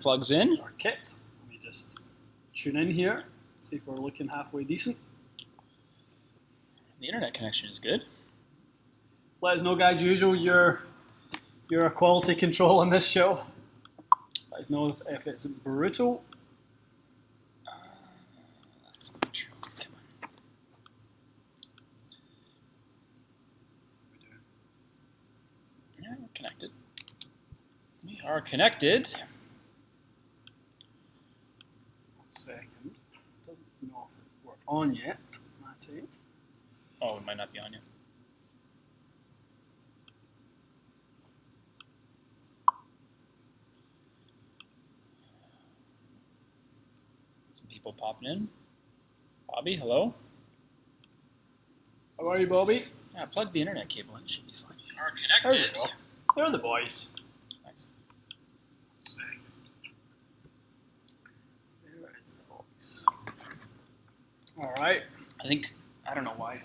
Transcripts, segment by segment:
plugs in. Our kit. Let me just tune in here, see if we're looking halfway decent. The internet connection is good. Let us know, guys. Usual, you're a quality control on this show. Let us know if it's brutal. That's not true. Come on. Yeah, we're connected. We are connected. 1 second. Doesn't know if we're on yet. That's it. Oh, it might not be on yet. Some people popping in. Bobby, hello. How are you, Bobby? Yeah, plug the internet cable in. It should be fine. Are There connected. we go. They're the boys. Nice. 1 second. There is the boys. All right. I don't know why.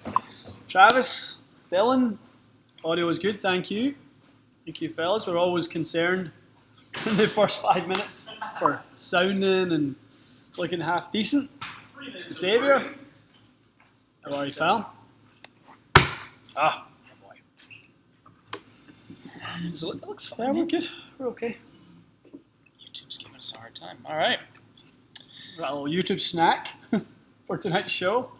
Travis, Dylan, audio is good, thank you. Thank you, fellas. We're always concerned in the first 5 minutes for sounding and looking half decent. Xavier, how are you, pal? Ah, oh boy. So it looks Yeah, fine. we're good. We're okay. YouTube's giving us a hard time. All right. Got a little YouTube snack for tonight's show.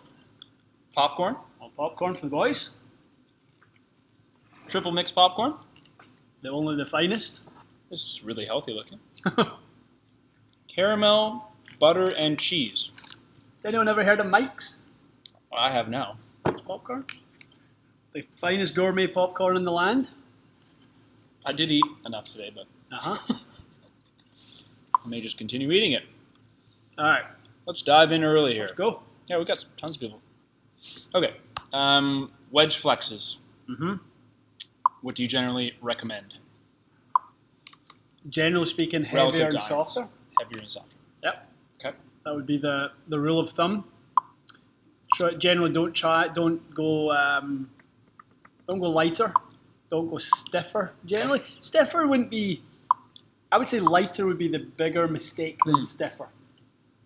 Popcorn. Popcorn for the boys. Triple mix popcorn. The finest. This is really healthy looking. Caramel, butter, and cheese. Has anyone ever heard of Mike's I have now. popcorn? The finest gourmet popcorn in the land. I did eat enough today, but I may just continue eating it. All right, Let's dive in early here. let's go. Yeah, we got tons of people. Okay. Wedge flexes. Mm-hmm. What do you generally recommend? Generally speaking, Relative heavier to and irons. softer. Heavier and softer. Yep. Okay. That would be the rule of thumb. So generally, don't go lighter, don't go stiffer. Generally, stiffer wouldn't be. I would say lighter would be the bigger mistake than stiffer.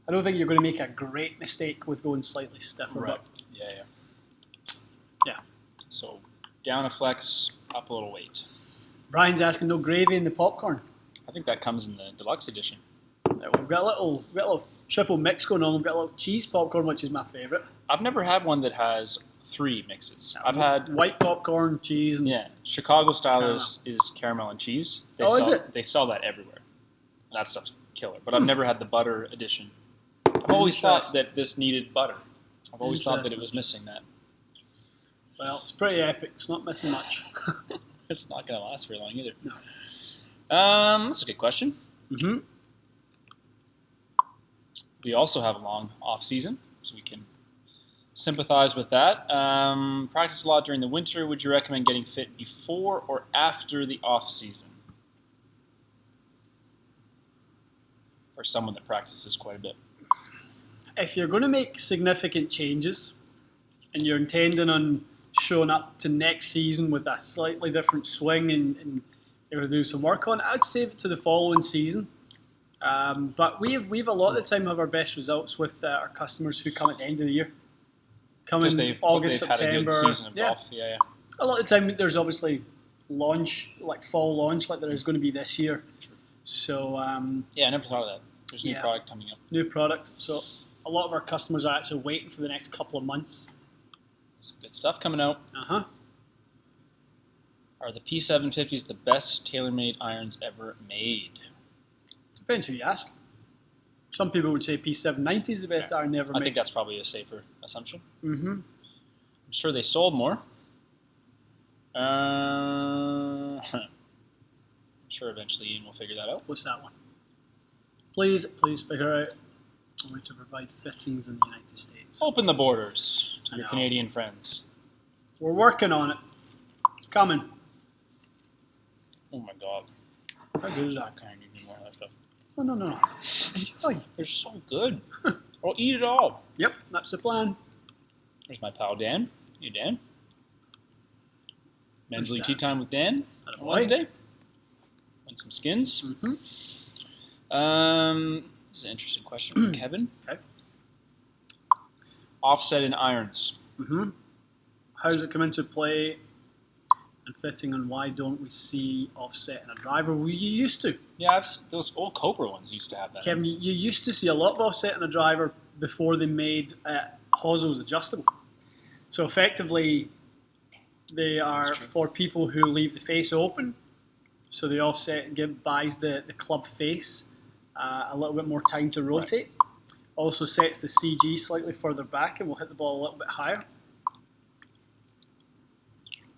I don't think you're going to make a great mistake with going slightly stiffer. Right. But Yeah. So down a flex, up a little weight. Brian's asking no gravy in the popcorn. I think that comes in the deluxe edition. We've got a little triple mix going on. We've got a little cheese popcorn, which is my favourite. I've never had one that has 3 mixes. I've had white popcorn, cheese, and Chicago style Caramel. is caramel and cheese. Is it? They sell that everywhere. That stuff's killer. But I've never had the butter edition. I've always thought that this needed butter. I've always thought that it was missing that. Well, it's pretty epic. It's not missing much. It's not going to last very long either. No. That's a good question. Mm-hmm. We also have a long off season, so we can sympathize with that. Practice a lot during the winter. Would you recommend getting fit before or after the off season? For someone that practices quite a bit. If you're going to make significant changes and you're intending on showing up to next season with a slightly different swing and you're going to do some work on it, I'd save it to the following season. But we've a lot of the time have our best results with our customers who come at the end of the year. Come in August, they've September. had a good season of golf. Yeah. A lot of the time there's obviously launch, like fall launch, like there is going to be this year. So I never thought of that. There's new product coming up. New product. So a lot of our customers are actually waiting for the next couple of months. Some good stuff coming out. Uh-huh. Are the P750s the best TaylorMade irons ever made? Depends who you ask. Some people would say P790 is the best iron ever made. I think that's probably a safer assumption. Mm-hmm. I'm sure they sold more. I'm sure eventually Ian will figure that out. What's that one? Please figure out a way to provide fittings in the United States. Open the borders to I your know. Canadian friends. We're working on it. It's coming. Oh my God. How good is that? I can't even more of that stuff. No. Enjoy. They're so good. I'll eat it all. Yep, that's the plan. There's my pal Dan. Hey, Dan. Men's Where's League Dan? Tea Time with Dan on Attaboy. Wednesday. Win some skins. Mm-hmm. This is an interesting question from Kevin. Okay. Offset in irons. Mm-hmm. How does it come into play and fitting, and why don't we see offset in a driver? You used to. Yeah, those old Cobra ones used to have that. Kevin, you used to see a lot of offset in a driver before they made hosels adjustable. So effectively, they are for people who leave the face open. So the offset buys the club face a little bit more time to rotate. Right. Also sets the CG slightly further back and will hit the ball a little bit higher.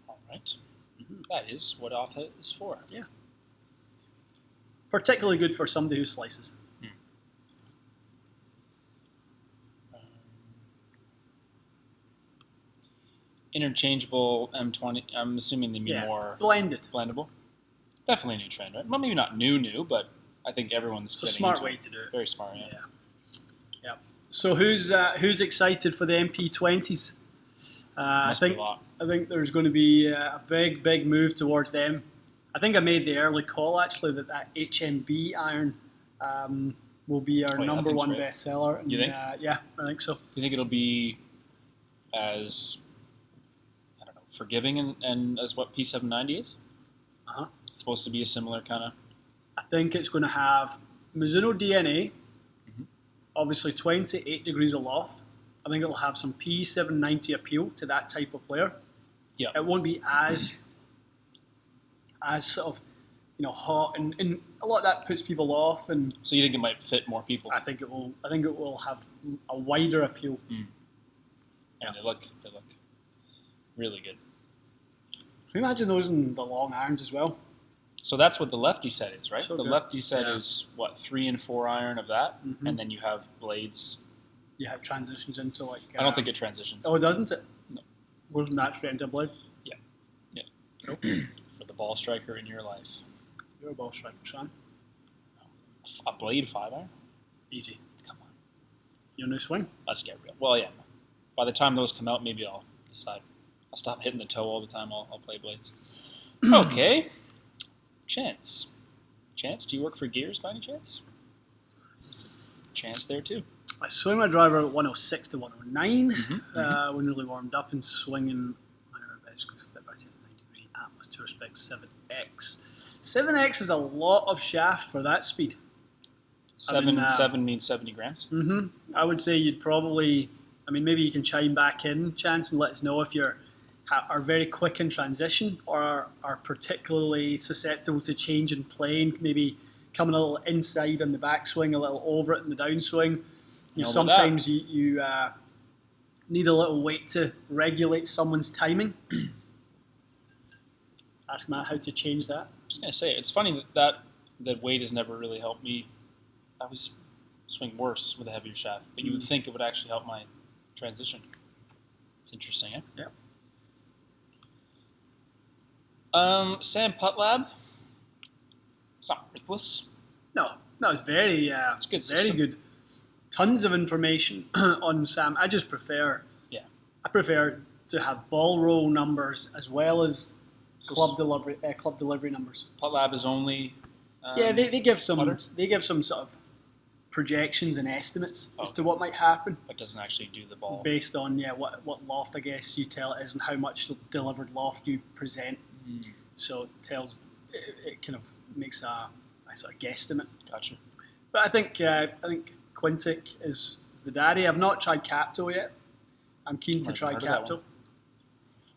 All right. Mm-hmm. That is what offset is for. Yeah. Particularly good for somebody who slices. Interchangeable M20. I'm assuming they mean more blendable. Definitely a new trend, right? Well, maybe not new, but I think everyone's it's a smart way to do it. Very smart, yeah. Yeah. So who's excited for the MP20s? I think there's going to be a big move towards them. I think I made the early call actually that HMB iron will be our number one bestseller. You think? Yeah, I think so. You think it'll be as forgiving and as what P790 is? Uh-huh. It's supposed to be a similar kind of... I think it's going to have Mizuno DNA, obviously 28 degrees of loft. I think it'll have some P790 appeal to that type of player. Yeah. It won't be as sort of, hot, and a lot of that puts people off. And so you think it might fit more people? I think it will have a wider appeal. Yeah, they look really good. Can you imagine those in the long irons as well? So that's what the lefty set is, right? So the lefty set is, 3 and 4 iron of that, and then you have blades. You have transitions into like... I don't think it transitions. Oh, doesn't it? No. Goes that straight into a blade? Yeah. Nope. For the ball striker in your life. You're a ball striker, son. A blade 5 iron? Easy. Come on. Your new swing? Let's get real. Well, yeah. By the time those come out, maybe I'll decide. I'll stop hitting the toe all the time. I'll play blades. Okay. Chance, do you work for Gears by any chance? Chance there too. I swing my driver at 106 to 109. When really warmed up and swinging my best 90-degree Atlas Tour Spec 7X. 7X is a lot of shaft for that speed. 7 means 70 grams. I would say you'd probably... maybe you can chime back in, Chance, and let us know if you're are very quick in transition or are particularly susceptible to change in plane, maybe coming a little inside on the backswing, a little over it in the downswing. Sometimes you need a little weight to regulate someone's timing. Ask Matt how to change that. I was going to say, it's funny that weight has never really helped me. I always swing worse with a heavier shaft, but you would think it would actually help my transition. It's interesting, eh? Yeah. Sam Putt Lab. It's not worthless. No, it's very it's good. Very good. Tons of information on Sam. I just prefer. Yeah. I prefer to have ball roll numbers as well as club delivery numbers. Putt Lab is only. They give some. putter? They give some sort of projections and estimates as to what might happen. But doesn't actually do the ball. Based on what loft I guess you tell it is and how much delivered loft you present. So it kind of makes a sort of guesstimate. Gotcha. But I think Quintic is the daddy. I've not tried Capto yet. I'm keen to try Capto.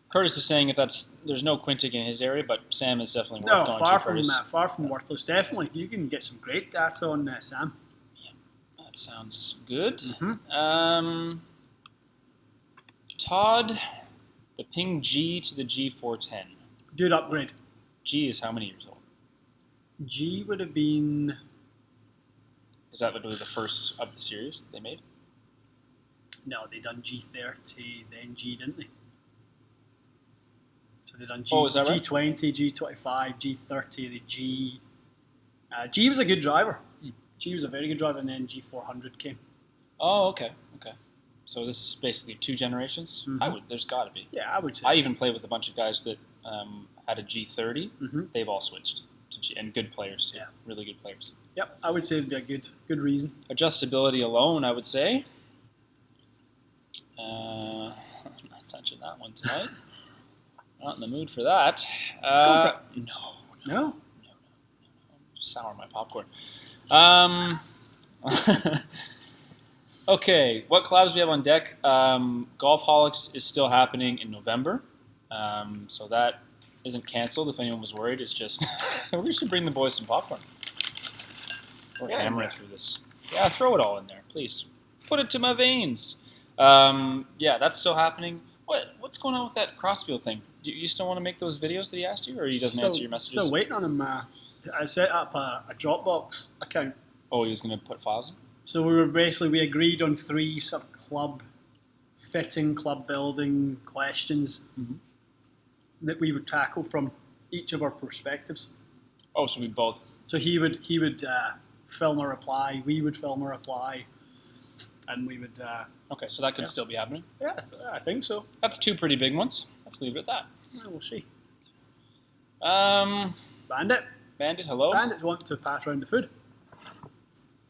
Curtis is saying there's no Quintic in his area, but Sam is definitely worth going to. Far from worthless. Definitely, you can get some great data on Sam. Yeah, that sounds good. Todd, the Ping G to the G410. Good upgrade. G is how many years old? G would have been... Is that literally the first of the series that they made? No, they done G30, then G, didn't they? So they done is that right? G20, G25, G30, the G... G was a good driver. G was a very good driver, and then G400 came. Oh, okay. So this is basically 2 generations? There's got to be. Yeah, I would say. I even played with a bunch of guys that had a G30. They've all switched to G, and good players too. Yeah. Really good players. Yep, I would say it'd be a good reason. Adjustability alone, I would say. I'm not touching that one tonight. Not in the mood for that. Go for it. No. Sour my popcorn. Okay, what collabs do we have on deck? Golfholics is still happening in November, so that isn't canceled. If anyone was worried, it's just we should bring the boys some popcorn. We're hammering through this. Yeah, throw it all in there, please. Put it to my veins. Yeah, that's still happening. What's going on with that Crossfield thing? Do you still want to make those videos that he asked you, or he doesn't answer your messages? Still waiting on him. I set up a Dropbox account. Oh, he was going to put files in? So we agreed on 3 sort of club fitting, club building questions that we would tackle from each of our perspectives. Oh, so we both. So he would film a reply, we would film a reply, and we would. Okay, so that could still be happening. Yeah, I think so. That's 2 pretty big ones. Let's leave it at that. Yeah, we'll see. Bandit, hello. Bandit wants to pass around the food.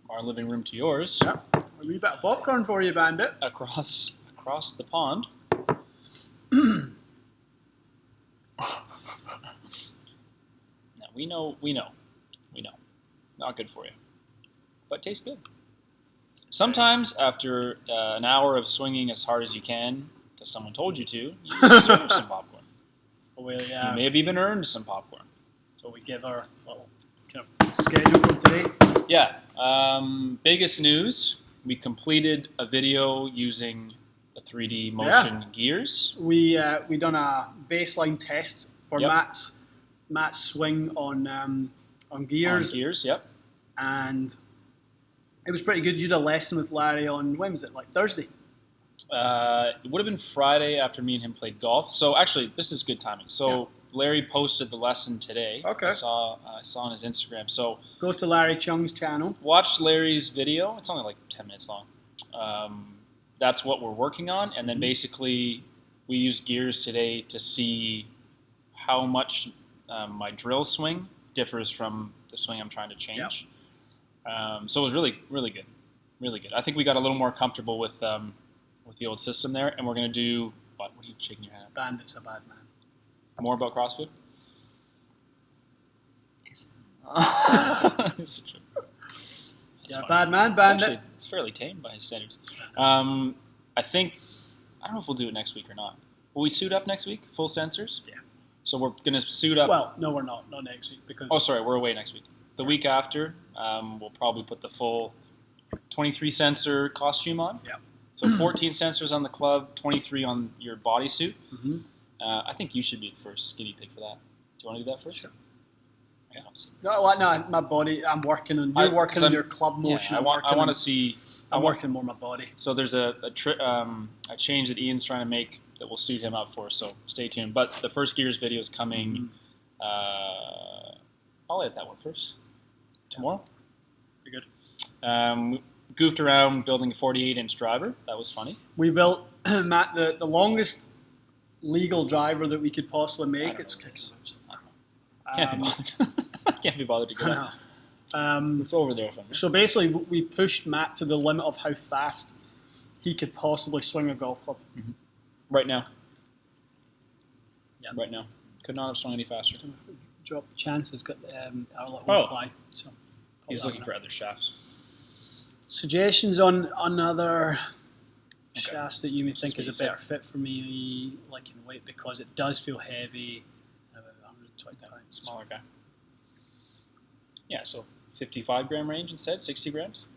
Our living room to yours. Yeah, a wee bit of popcorn for you, Bandit. Across the pond. Now we know. Not good for you, but tastes good. Sometimes after an hour of swinging as hard as you can, because someone told you to, you deserve some popcorn. Well, You may have even earned some popcorn. So we give our little kind of schedule for today. Yeah. Biggest news: we completed a video using the 3D motion gears. We done a baseline test for Matt's swing on gears. On gears, yep. And it was pretty good. You did a lesson with Larry on, when was it, like Thursday? It would have been Friday after me and him played golf. So actually, this is good timing. So Larry posted the lesson today. Okay. I saw on his Instagram. So go to Larry Chung's channel. Watch Larry's video. It's only like 10 minutes long. That's what we're working on. And then basically we used gears today to see how much my drill swing differs from the swing I'm trying to change. So it was really, really good. Really good. I think we got a little more comfortable with the old system there. And we're going to do, what are you shaking your head at? Bandit's a bad man. More about CrossFit? Bad man, Bandit. Actually, it's fairly tame by his standards. I don't know if we'll do it next week or not. Will we suit up next week? Full sensors? Yeah. So we're going to suit up. Well, no, we're not. Not next week. Because. Oh, sorry, we're away next week. The week after, we'll probably put the full 23 sensor costume on. Yeah. So 14 sensors on the club, 23 on your bodysuit. Mm-hmm. I think you should be the first guinea pig for that. Do you want to do that first? Sure. Yeah, No, my body. I'm working on. You're working on your club motion. Yeah, I want to see. I'm working more on my body. So there's a change that Ian's trying to make that will suit him up for. So stay tuned. But the first gears video is coming. I'll edit that one first. Tomorrow. Pretty good. We goofed around building a 48-inch driver. That was funny. We built, Matt, the longest legal driver that we could possibly make. It's can't be bothered. Can't be bothered to go down. It's over there. So basically, we pushed Matt to the limit of how fast he could possibly swing a golf club. Mm-hmm. Right now. Yeah. Right now. Could not have swung any faster. Drop Chance has got our little reply. So he's looking for other shafts. Suggestions on other shafts that you may think is a better fit for me, like in weight, because it does feel heavy. About 120 pounds. Smaller guy. Yeah, so 55 gram range instead, 60 grams.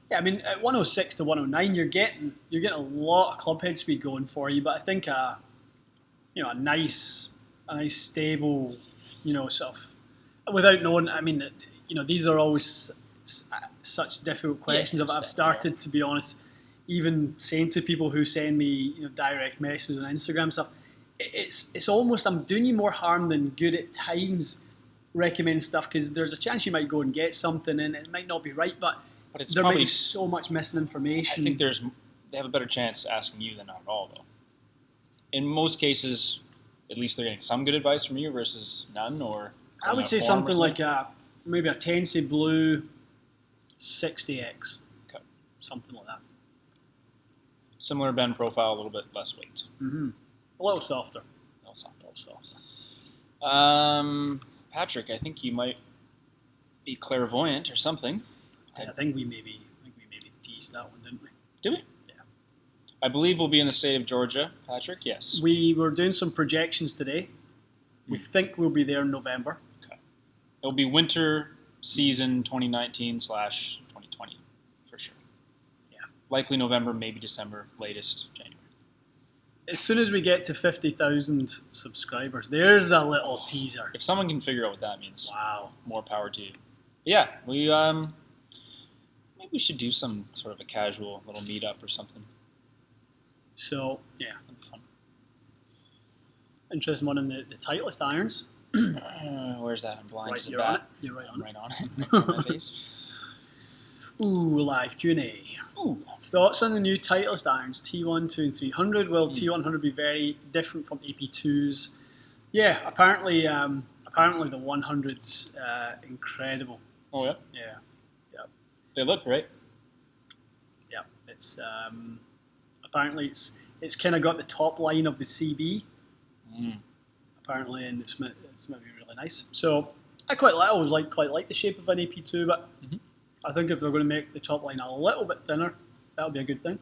Yeah, I mean at 106 to 109, you're getting a lot of club head speed going for you, but I think a nice stable, sort of, without knowing. I mean, these are always such difficult questions. I've started, to be honest, even saying to people who send me direct messages on Instagram and stuff, it's almost, I'm doing you more harm than good at times recommending stuff, because there's a chance you might go and get something and it might not be right, but it's there might be so much missing information. I think they have a better chance asking you than not at all, though. In most cases, at least they're getting some good advice from you versus none, or I would say something like maybe a Tensei Blue 60X. Okay. Something like that. Similar bend profile, a little bit less weight. Mm-hmm. A little softer. A little soft. A little softer. Patrick, I think you might be clairvoyant or something. I think we maybe teased that one, didn't we? Did we? Yeah. I believe we'll be in the state of Georgia, Patrick. Yes. We were doing some projections today. We think we'll be there in November. Okay. It'll be winter season 2019/2020 for sure. Yeah. Likely November, maybe December, latest January. As soon as we get to 50,000 subscribers, there's a little teaser. If someone can figure out what that means, Wow. more power to you. Yeah, we maybe we should do some sort of a casual little meetup or something. So, yeah. That'd be fun. Interesting one in the Titleist irons. Where's that? I'm blind Right, as a you're on it. bat. You're right on I'm it. right on it. Right on my face. Ooh, live Q&A. Ooh. Thoughts on the new Titleist irons, T1, 2 and 300? Will T100 be very different from AP2s? Yeah, apparently the 100's incredible. Oh yeah. Yeah. They look great. Yeah. It's apparently it's kind of got the top line of the CB. Apparently, and it's meant to be really nice. So I always quite like the shape of an AP2, but I think if they're going to make the top line a little bit thinner, that would be a good thing.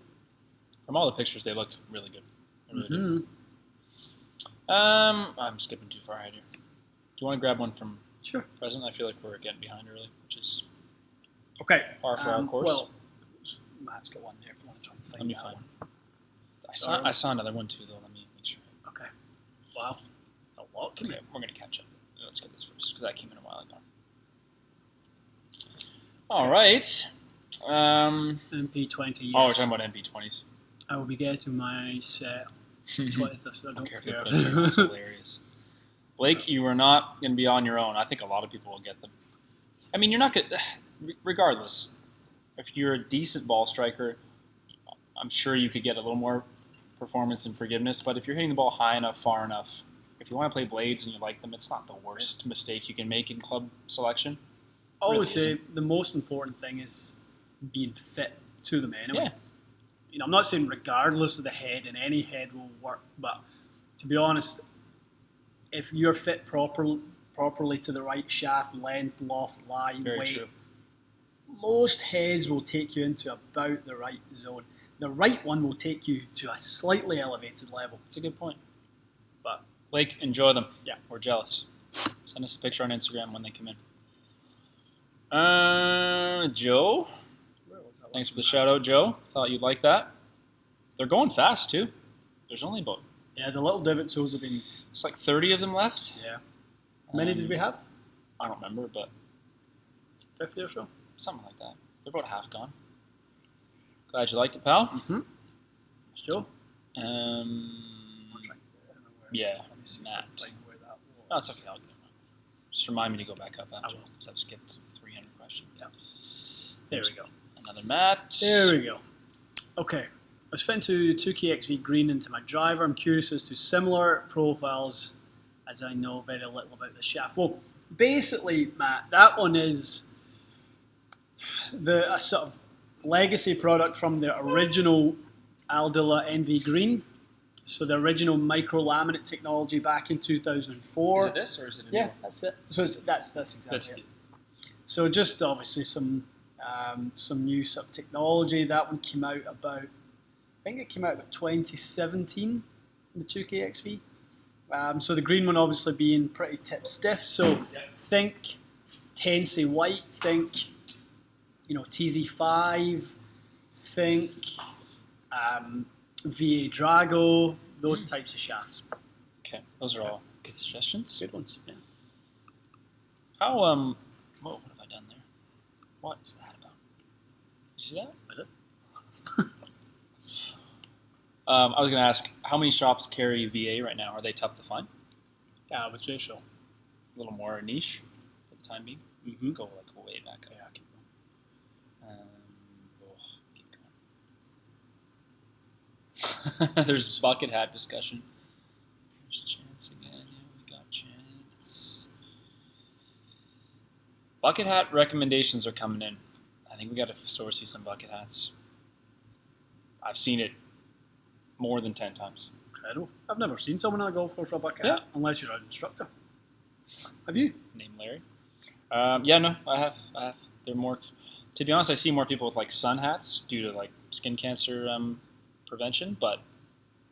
From all the pictures, they look really good. They really do. I'm skipping too far ahead here. Do you want to grab one from Sure. present? I feel like we're getting behind early, which is Okay. par for our course. Well, Matt's got one there if you want to try and find Let me that find one. I saw another one too, though. Let me make sure. Okay. Wow. A lot came Okay, in. we're gonna catch up. Let's get this first because that came in a while ago. All right. MP20, yes. Oh, we're talking about MP20s. I will be getting my set 20th, so I I don't don't care if they care. put us through. That's hilarious. Blake, you are not going to be on your own. I think a lot of people will get them. I mean, you're not going to... Regardless, if you're a decent ball striker, I'm sure you could get a little more performance and forgiveness, but if you're hitting the ball high enough, far enough, if you want to play blades and you like them, it's not the worst mistake you can make in club selection. I always Really say the most important thing is being fit to them anyway. Yeah. You know, I'm not saying regardless of the head, and any head will work, but to be honest, if you're fit properly to the right shaft, length, loft, lie, Very weight, true. most heads will take you into about the right zone. The right one will take you to a slightly elevated level. It's a good point. But Blake, enjoy them. Yeah. We're jealous. Send us a picture on Instagram when they come in. Joe, where was that thanks one? for the shout out, Joe. Thought you'd like that. They're going fast too. There's only about Yeah, the little divot toes have been. it's like 30 of them left. Yeah. How many did we have? I don't remember, but 50 or so. something like that. They're about half gone. Glad you liked it, pal. Mm-hmm. It's Joe. Um, I'm trying to remember where. yeah, Let me see if I Matt. can find where that was. No, it's okay. I'll get it. Just remind me to go back up after will. because I've skipped 300 questions. Yeah. There we go. Another Matt. There we go. Okay. I was fitting to 2KXV green into my driver. I'm curious as to similar profiles as I know very little about the shaft. Well, basically, Matt, that one is a sort of legacy product from the original Aldila NV Green. So the original micro laminate technology back in 2004. Is it this or is it a new Yeah, one? that's it. So that's exactly That's it. So just obviously some new sort of technology. That one came out about, I think it came out about 2017, the 2KXV. So the green one obviously being pretty tip stiff. So think Tensei White, think TZ5, think VA Drago, those types of shafts. Okay, those are all good suggestions. Good ones. Yeah. How what have I done there? What is that about? Did you see that? I did. I was going to ask, how many shops carry VA right now? Are they tough to find? Yeah, I would say so. A little more niche for the time being. Mm-hmm. Go like way back up. Yeah, keep Keep going. There's bucket hat discussion. There's Chance again. Yeah, we got Chance. Bucket hat recommendations are coming in. I think we got to source you some bucket hats. I've seen it more than 10 times. Incredible. I've never seen someone on a golf course with a bucket Yeah. hat, unless you're an instructor. Have you? Name Larry. No, I have. They're more. To be honest, I see more people with like sun hats due to like skin cancer prevention, but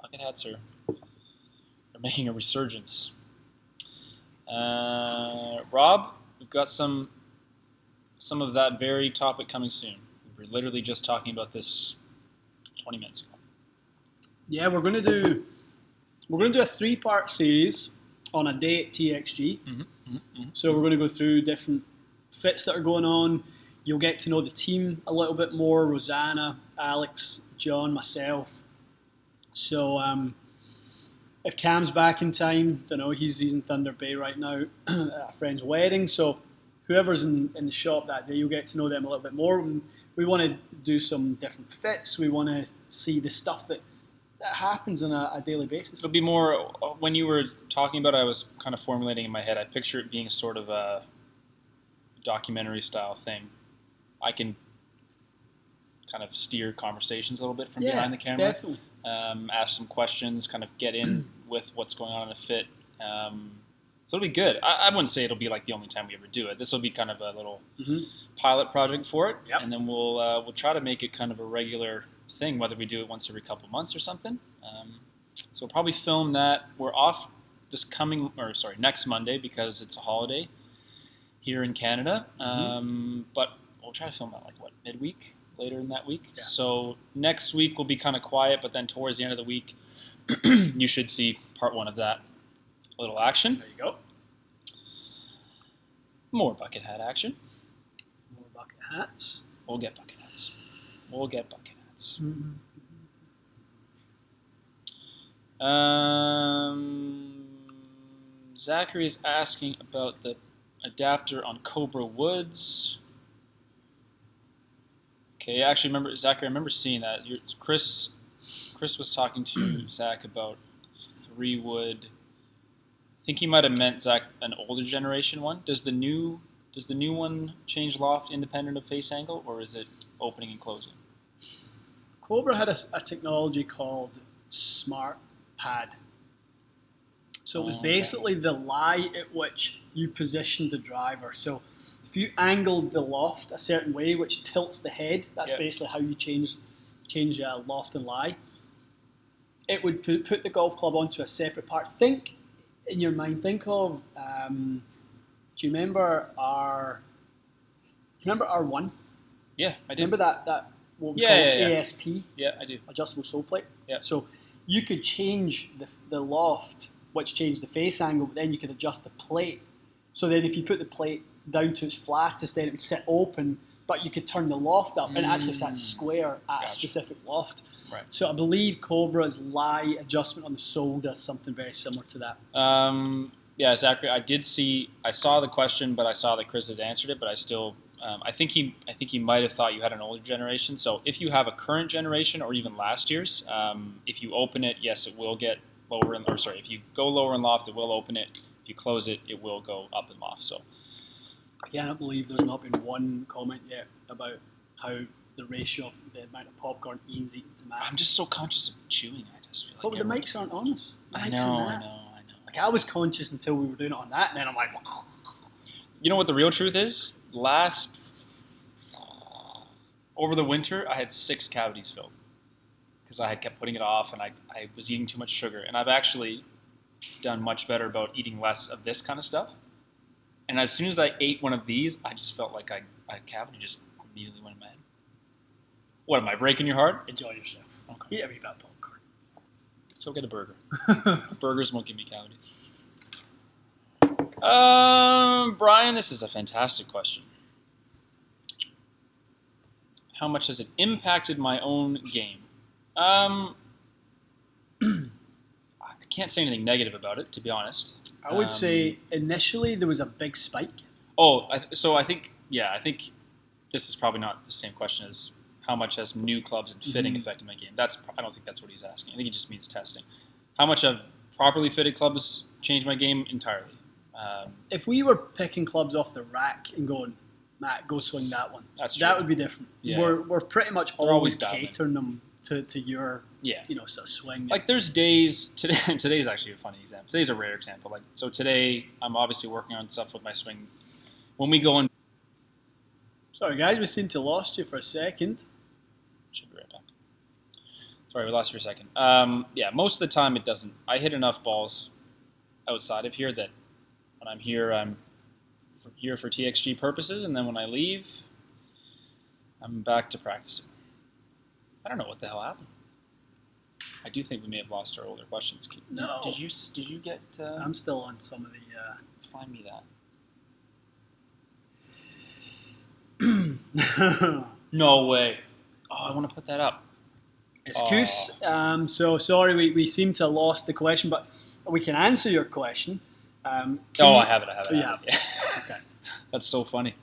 bucket hats are making a resurgence. Rob, we've got some of that very topic coming soon. We were literally just talking about this 20 minutes ago. Yeah, we're going to do a 3-part series on a day at TXG. So we're going to go through different fits that are going on. You'll get to know the team a little bit more. Rosanna, Alex, John, myself. So if Cam's back in time, don't know, he's in Thunder Bay right now at a friend's wedding. So whoever's in the shop that day, you'll get to know them a little bit more. We want to do some different fits. We want to see the stuff that happens on a daily basis. It'll be more, when you were talking about it, I was kind of formulating in my head. I picture it being sort of a documentary style thing. I can kind of steer conversations a little bit from behind the camera. Definitely. Ask some questions, kind of get in with what's going on in a fit. So it'll be good. I wouldn't say it'll be like the only time we ever do it. This will be kind of a little pilot project for it, and then we'll try to make it kind of a regular thing, whether we do it once every couple months or something. So we'll probably film that. We're off next Monday because it's a holiday here in Canada. But we'll try to film that midweek, later in that week. Yeah. So next week will be kind of quiet, but then towards the end of the week, you should see part 1 of that little action. There you go. More bucket hat action. More bucket hats. We'll get bucket hats. Zachary is asking about the adapter on Cobra Woods. Okay, actually, Zachary, I remember seeing that. Chris was talking to Zach about 3-wood. I think he might have meant, Zach, an older generation one. Does the new one change loft independent of face angle, or is it opening and closing? Cobra had a technology called Smart Pad. So it was basically the lie at which you positioned the driver. So if you angled the loft a certain way, which tilts the head, that's basically how you change loft and lie. It would put the golf club onto a separate part. Think in your mind. Think of. Do you remember R1? Yeah, I do. Remember that what we call ASP? Yeah, I do. Adjustable sole plate. Yeah. So you could change the loft, which changed the face angle, but then you could adjust the plate. So then if you put the plate down to its flattest, then it would sit open, but you could turn the loft up and it actually sat square at a specific loft. Right. So I believe Cobra's lie adjustment on the sole does something very similar to that. Yeah, Zachary, I saw the question, but I saw that Chris had answered it, but I still, I think he might have thought you had an older generation. So if you have a current generation or even last year's, if you open it, yes, it will get lower if you go lower in loft, it will open it. If you close it, it will go up in loft. So I cannot believe there's not been one comment yet about how the ratio of the amount of popcorn Ian's eating to Matt. I'm just so conscious of chewing. I just feel like the mics aren't on us. I know. Like I was conscious until we were doing it on that, and then I'm like, you know what the real truth is? Over the winter, I had 6 cavities filled because I had kept putting it off, and I was eating too much sugar. And I've actually done much better about eating less of this kind of stuff. And as soon as I ate one of these, I just felt like a cavity just immediately went in my head. What, am I breaking your heart? enjoy yourself. Okay. Eat every bad popcorn. Let's go get a burger. Burgers won't give me cavities. Brian, this is a fantastic question. How much has it impacted my own game? I can't say anything negative about it, to be honest. I would say initially there was a big spike. I think this is probably not the same question as how much has new clubs and fitting affected my game. I don't think that's what he's asking. I think he just means testing. How much have properly fitted clubs changed my game? Entirely. If we were picking clubs off the rack and going, Matt, go swing that one, That's would be different. Yeah. We're pretty much They're always catering them to your Yeah. sort of swing. Like there's days today. Today's actually a funny example. Today's a rare example. Like so today, I'm obviously working on stuff with my swing. When we go in, Sorry guys, we seem to lost you for a second. should be right back. Sorry, we lost you for a second. Yeah, most of the time it doesn't. I hit enough balls outside of here that when I'm here, I'm here for TXG purposes, and then when I leave, I'm back to practicing. I don't know what the hell happened. I do think we may have lost our older questions. No. Did you get? I'm still on some of the. Find me that. No way. Oh, I want to put that up. Excuse. So sorry, we seem to have lost the question, but we can answer your question. I have it. You have it. Yeah. Okay. That's so funny.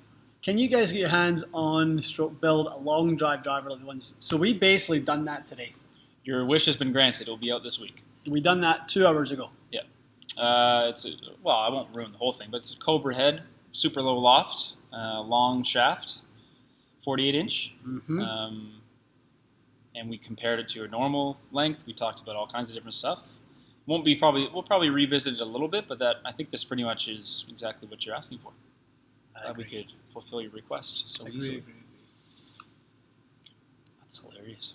Can you guys get your hands on stroke build a long drive driver like the ones? So we basically done that today. Your wish has been granted. It'll be out this week. We done that 2 hours ago. Yeah. I won't ruin the whole thing, but it's a Cobra head, super low loft, long shaft, 48 inch. Mm-hmm. And we compared it to a normal length. We talked about all kinds of different stuff. We'll probably revisit it a little bit, but I think this pretty much is exactly what you're asking for. We could fulfill your request so easily. That's hilarious.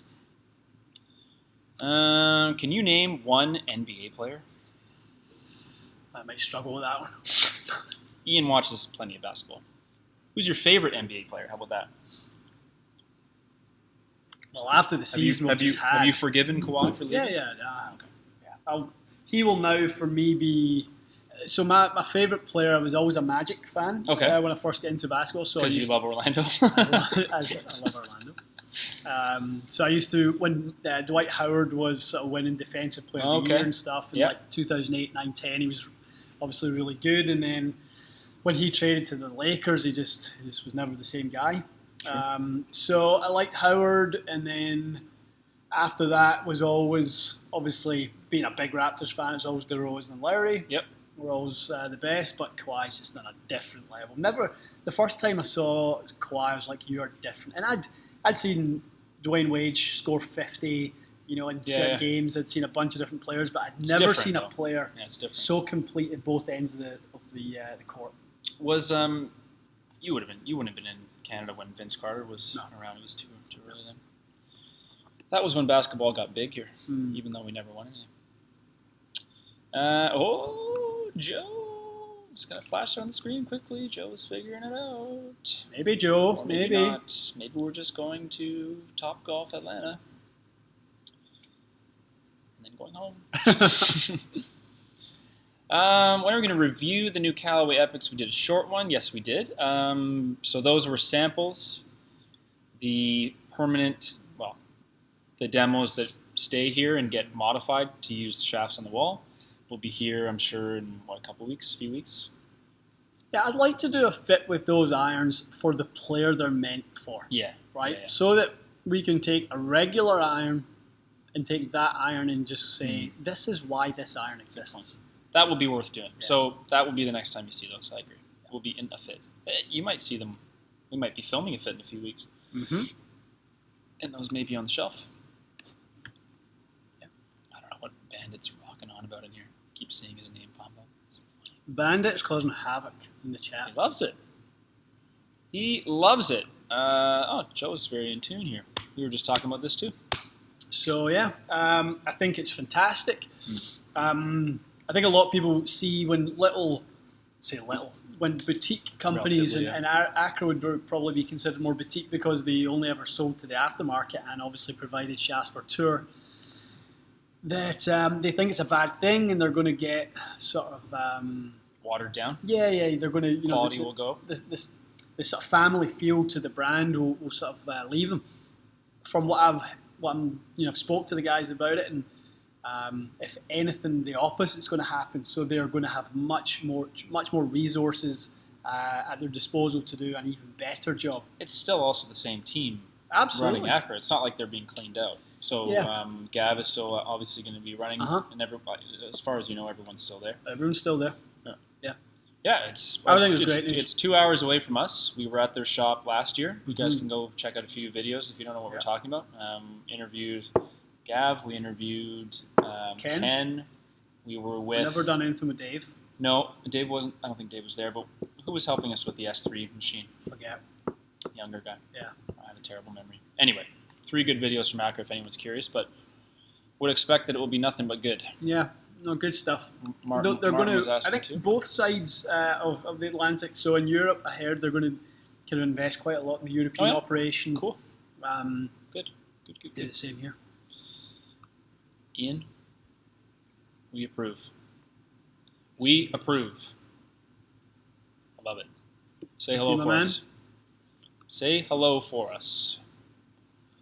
Can you name one NBA player? I might struggle with that one. Ian watches plenty of basketball. Who's your favorite NBA player? How about that? Well, after the season have you forgiven Kawhi for leaving? Yeah. He will now, for me, be... So my favourite player, I was always a Magic fan when I first got into basketball. So because you love Orlando? I love Orlando. So I used to, when Dwight Howard was sort of winning Defensive Player of the Year and stuff, in like 2008, 9, 10, he was obviously really good. And then when he traded to the Lakers, he just was never the same guy. Sure. So I liked Howard, and then after that was always, obviously, being a big Raptors fan, it was always DeRozan and Lowry. Yep. Were always the best, but Kawhi's just on a different level. The first time I saw Kawhi, I was like, you are different. And I'd seen Dwayne Wade score 50, in certain games. I'd seen a bunch of different players, but I'd never seen a player so complete at both ends of the court. Was you wouldn't have been in Canada when Vince Carter was around. It was too early then. That was when basketball got big here, even though we never won anything. Joe. Just going to flash on the screen quickly. Joe's figuring it out. Maybe Joe. Or maybe not. Maybe we're just going to Top Golf Atlanta. And then going home. When are we going to review the new Callaway Epics? We did a short one. Yes, we did. So those were samples. The permanent, the demos that stay here and get modified to use the shafts on the wall will be here, I'm sure, in a few weeks? Yeah, I'd like to do a fit with those irons for the player they're meant for. Yeah. Right? Yeah. So that we can take a regular iron and take that iron and just say, this is why this iron exists. That will be worth doing. Yeah. So that will be the next time you see those, I agree. We'll be in a fit. You might see them. We might be filming a fit in a few weeks. Mm-hmm. And those may be on the shelf. Yeah. I don't know what Bandit's rocking on about in here. Keep seeing his name pop up. Bandit's causing havoc in the chat. He loves it. Joe's very in tune here. We were just talking about this too. So I think it's fantastic. I think a lot of people see when boutique companies and Acro would probably be considered more boutique because they only ever sold to the aftermarket and obviously provided shafts for tour. That they think it's a bad thing and they're going to get sort of watered down. Yeah, they're going to quality will go. This sort of family feel to the brand will sort of leave them. From what I've spoke to the guys about it, and if anything, the opposite's going to happen. So they're going to have much more resources at their disposal to do an even better job. It's still also the same team Absolutely running Acro. It's not like they're being cleaned out. So Gav is still obviously going to be running, and everybody, as far as you know, everyone's still there. Everyone's still there. Yeah. Yeah, it's Everything is great news. It's 2 hours away from us. We were at their shop last year. You guys Mhm. can go check out a few videos if you don't know what we're Yeah. talking about. Interviewed Gav. We interviewed Ken. We were with. Never done anything with Dave. No, Dave wasn't. I don't think Dave was there. But who was helping us with the S3 machine? Forget. Younger guy. Yeah. I have a terrible memory. Anyway, 3 good videos from Acra if anyone's curious, but would expect that it will be nothing but good. Yeah. No, good stuff. Martin, They're Martin going was to. I asking think too. both sides of the Atlantic. So in Europe, I heard they're going to kind of invest quite a lot in the European operation. Cool. Good. Do the same here. Ian, we approve. We approve. I love it. Say hello my for man. us. Say hello for us.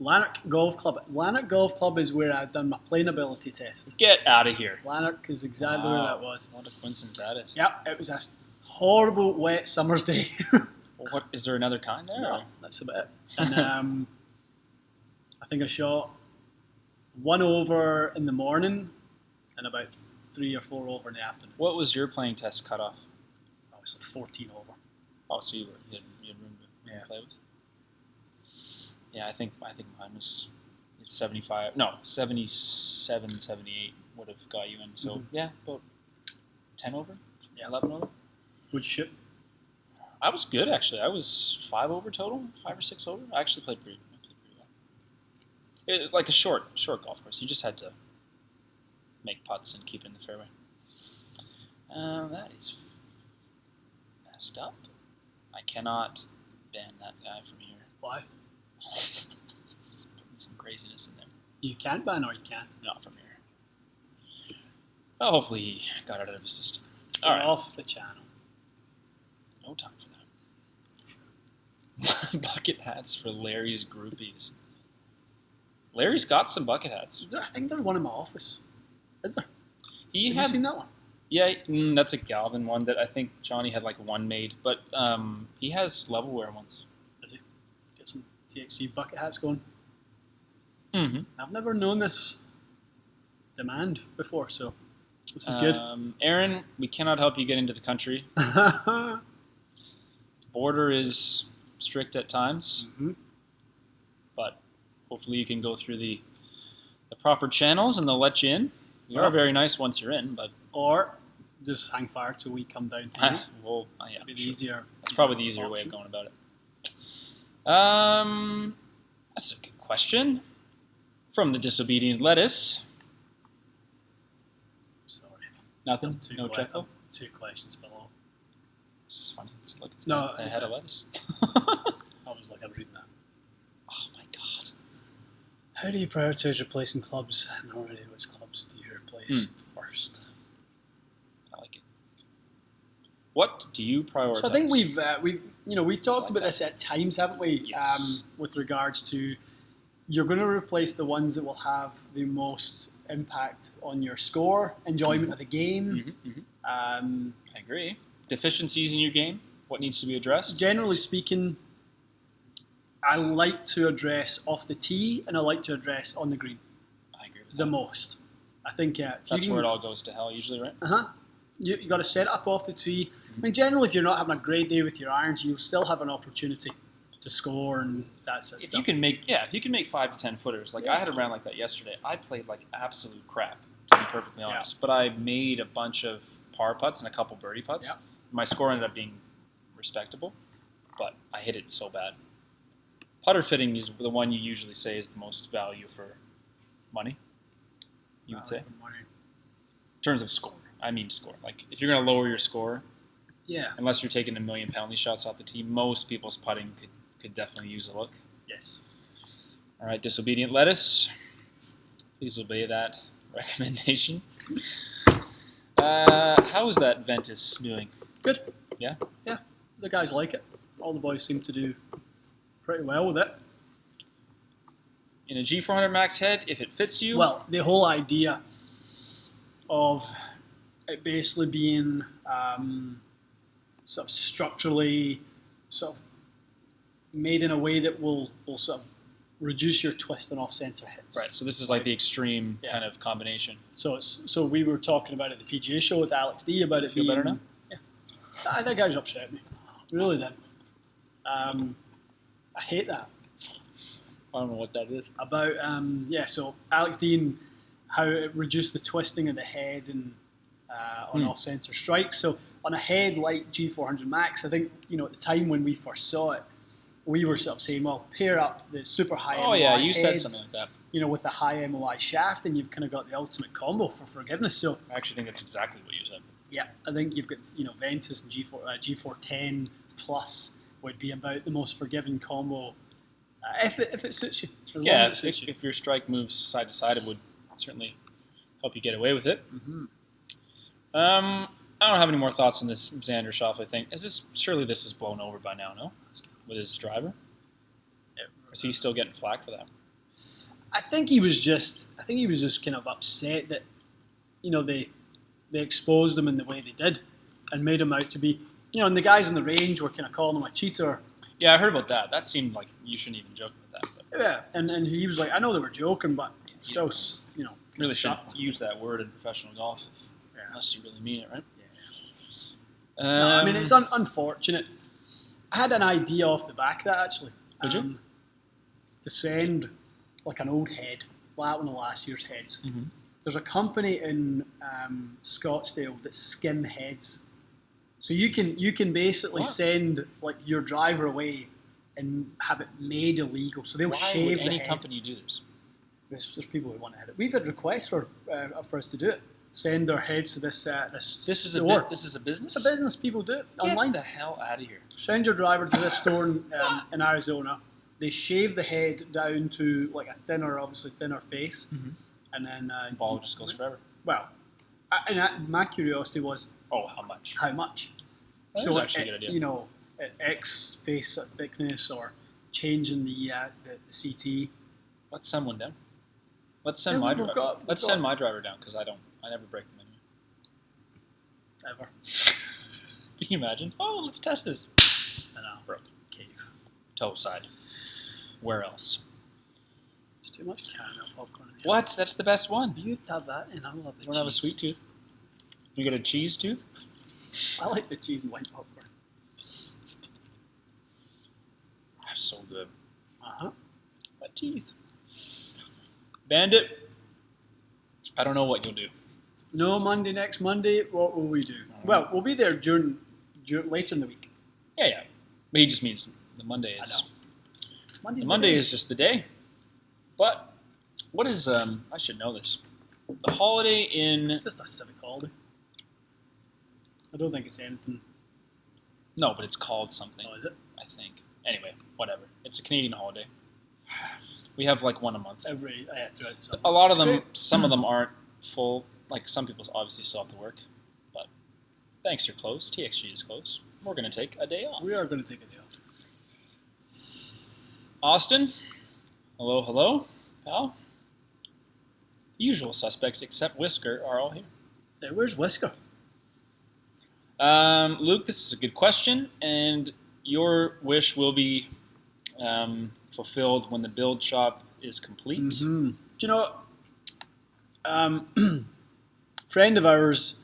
Lanark Golf Club. Lanark Golf Club is where I've done my playing ability test. Get out of here. Lanark is exactly where that was. What a coincidence that is. Yeah, it was a horrible wet summer's day. Well, what is there another kind there? No, that's about it. And I think I shot 1 over in the morning and about 3 or 4 over in the afternoon. What was your playing test cutoff? I was like 14 over. Oh, so you had room to play with. Yeah, I think mine was 75. No, 77, 78 would have got you in. So yeah, about 10 over. Yeah, 11 over. Would you shoot? I was good actually. I was 5 over total, 5 or 6 over. I actually played pretty well. It was like a short golf course. You just had to make putts and keep it in the fairway. That is messed up. I cannot ban that guy from here. Why? Some craziness in there. You can ban or you can't. Not from here. Well, hopefully he got it out of his system. Get All right. off the channel. No time for that. Bucket hats for Larry's groupies. Larry's got some bucket hats. I think there's one in my office. Is there? He Have had, you seen that one? yeah, that's a Galvin one that I think Johnny had like one made, but he has levelware ones. Does he? Get some TXG bucket hats going. Mm-hmm. I've never known this demand before, so this is good. Aaron, we cannot help you get into the country. Border is strict at times, but hopefully you can go through the proper channels and they'll let you in. You are very nice once you're in, but or just hang fire till we come down to you. well, yeah, Be the sure. easier. That's probably the easier way of going about it. That's a good question. From the disobedient lettuce. Sorry. Nothing? No checkle? 2 questions below. This is funny. Look, it's No, a head of lettuce. I was reading that. Oh my god. How do you prioritize replacing clubs? And already, which clubs do you replace first? I like it. What do you prioritize? So I think we've talked about this at times, haven't we? Yes. With regards to you're going to replace the ones that will have the most impact on your score, enjoyment of the game. I agree. Deficiencies in your game. What needs to be addressed? Generally speaking, I like to address off the tee and I like to address on the green I agree with the that. most. I think That's where it all goes to hell usually, right? You got to set it up off the tee. I mean, generally, if you're not having a great day with your irons, you'll still have an opportunity to score and that sort of If stuff. you can make 5 to 10 footers, like I had a round like that yesterday. I played like absolute crap, to be perfectly honest. But I made a bunch of par putts and a couple birdie putts. Yeah. My score ended up being respectable, but I hit it so bad. Putter fitting is the one you usually say is the most value for money. You would say, in terms of score. I mean score. Like if you're going to lower your score, unless you're taking a million penalty shots off the tee, most people's putting could definitely use a look. Yes. All right, disobedient lettuce. Please obey that recommendation. How is that Ventus doing? Good. Yeah? Yeah. The guys like it. All the boys seem to do pretty well with it. In a G400 Max head, if it fits you. Well, the whole idea of it basically being sort of structurally sort of made in a way that will sort of reduce your twist and off-center hits. Right, so this is like the extreme kind of combination. So we were talking about it at the PGA show with Alex D about it. Feel better now? Yeah. That guy's upset me. Really did. I hate that. I don't know what that is. About so Alex Dean, how it reduced the twisting of the head and on off-center strikes. So on a head like G400 Max, I think at the time when we first saw it, we were sort of saying, well, pair up the super high. Oh MOI yeah, you said heads, something like that. with the high MOI shaft, and you've kind of got the ultimate combo for forgiveness. So I actually think that's exactly what you said. yeah, I think you've got Ventus and G410 plus would be about the most forgiving combo if it suits you. As long as it suits you. If your strike moves side to side, it would certainly help you get away with it. Mm-hmm. I don't have any more thoughts on this Xander Schauffele thing. Surely this is blown over by now, no? With his driver? Or is he still getting flack for that? I think he was just kind of upset that they exposed him in the way they did and made him out to be and the guys in the range were kind of calling him a cheater. Yeah, I heard about that. That seemed like you shouldn't even joke about that. But Yeah, and he was like, I know they were joking, but still, really shouldn't use that word in professional golf unless you really mean it, right? Yeah. No, I mean, it's unfortunate. I had an idea off the back of that, actually. Did you? To send like an old head, like one of last year's heads. Mm-hmm. There's a company in Scottsdale that skin heads. So you can basically send like your driver away and have it made illegal. So they'll shave would any the head. company do this? There's people who want to hit it. We've had requests for us to do it. Send their heads to this This is store. this is a business. It's a business. People do it online. Get the hell out of here! Send your driver to this store in Arizona. They shave the head down to like a thinner face, and then The ball just goes forever. Well, my curiosity was how much? how much. That So is actually a good idea. At X face thickness or changing the CT. Let's send one down. Let's send Yeah, my we've driver. got- Let's we've send got- my driver down because I never break them anyway. Ever. Can you imagine? Oh, let's test this. I know. Broke. Cave. Toe side. Where else? It's too much caramel popcorn. What? That's the best one. You'd have that, and I love the You don't cheese. have a sweet tooth? You got a cheese tooth? I like the cheese and white popcorn. That's so good. Uh-huh. My teeth. Bandit. I don't know what you'll do. No, next Monday, what will we do? Well, we'll be there during later in the week. Yeah. But he just means the Monday is. I know. Monday's The Monday day. is just the day. But what is I should know this. The holiday in It's just a civic holiday. I don't think it's anything. No, but it's called something. Oh, is it? I think. Anyway, whatever. It's a Canadian holiday. We have like one a month. Throughout the summer. A lot of It's them, great. some of them aren't full. Like some people obviously still have to work. But thanks, you're closed. TXG is closed. We're going to take a day off. We are going to take a day off. Austin, hello, pal. Usual suspects except Whisker are all here. Hey, where's Whisker? Luke, this is a good question, and your wish will be fulfilled when the build shop is complete. Mm-hmm. Do you know, friend of ours,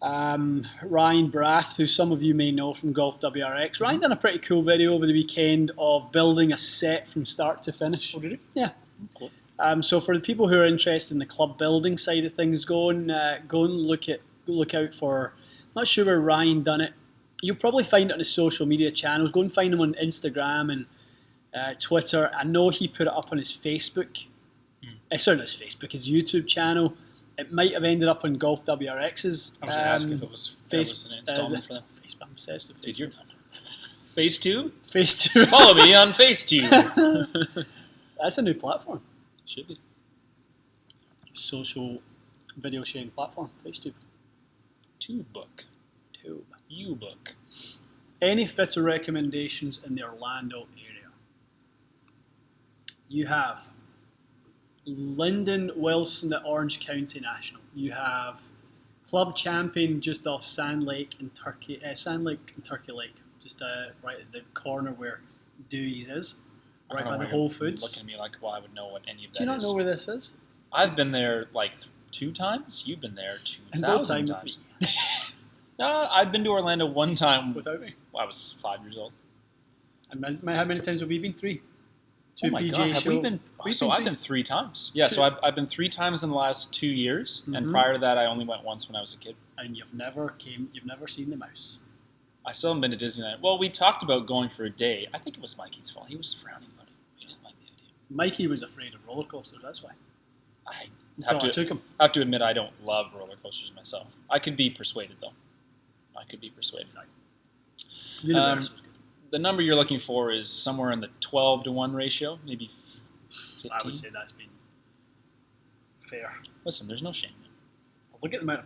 Ryan Brath, who some of you may know from Golf WRX, Ryan done a pretty cool video over the weekend of building a set from start to finish. Oh, did he? Yeah. Cool. So for the people who are interested in the club building side of things, go and look out for. Not sure where Ryan done it. You'll probably find it on his social media channels. Go and find him on Instagram and Twitter. I know he put it up on his Facebook. Sorry, not his Facebook, his YouTube channel. It might have ended up on Golf WRX's. I was going to ask if it was an installment for them. Facebook. I'm obsessed with Dude, Facebook. you're done. Phase 2? Phase 2. Follow me on Phase 2. That's a new platform. Should be. Social video sharing platform. FaceTube. Tube-book. Tube. U-book. Any fitter recommendations in the Orlando area? You have Lyndon Wilson at Orange County National. You have Club Champion just off Sand Lake and Turkey Lake, just right at the corner where Dewey's is, right by the Whole Foods. Looking at me like, well, I would know what any of that is. Do you not know where this is? I've been there like 2 times. You've been there And both 2,000 times with times. I've been to Orlando one time. Without me. I was 5 years old. And how many times have we been? 3. 2 Oh my PGA God, have we show. been? We've So been I've been 3 times. Yeah, so I've been 3 times in the last 2 years, and prior to that, I only went once when I was a kid. And you've never seen the mouse. I still haven't been to Disneyland. Well, we talked about going for a day. I think it was Mikey's fault. He was frowning about it. He didn't like the idea. Mikey was afraid of roller coasters. That's why. I Until I took him. have to admit, I don't love roller coasters myself. I could be persuaded, though. I could be persuaded. Exactly. Universe was good. The number you're looking for is somewhere in the 12-to-1 ratio, maybe 15. I would say that's been fair. Listen, there's no shame. Well, look at the amount.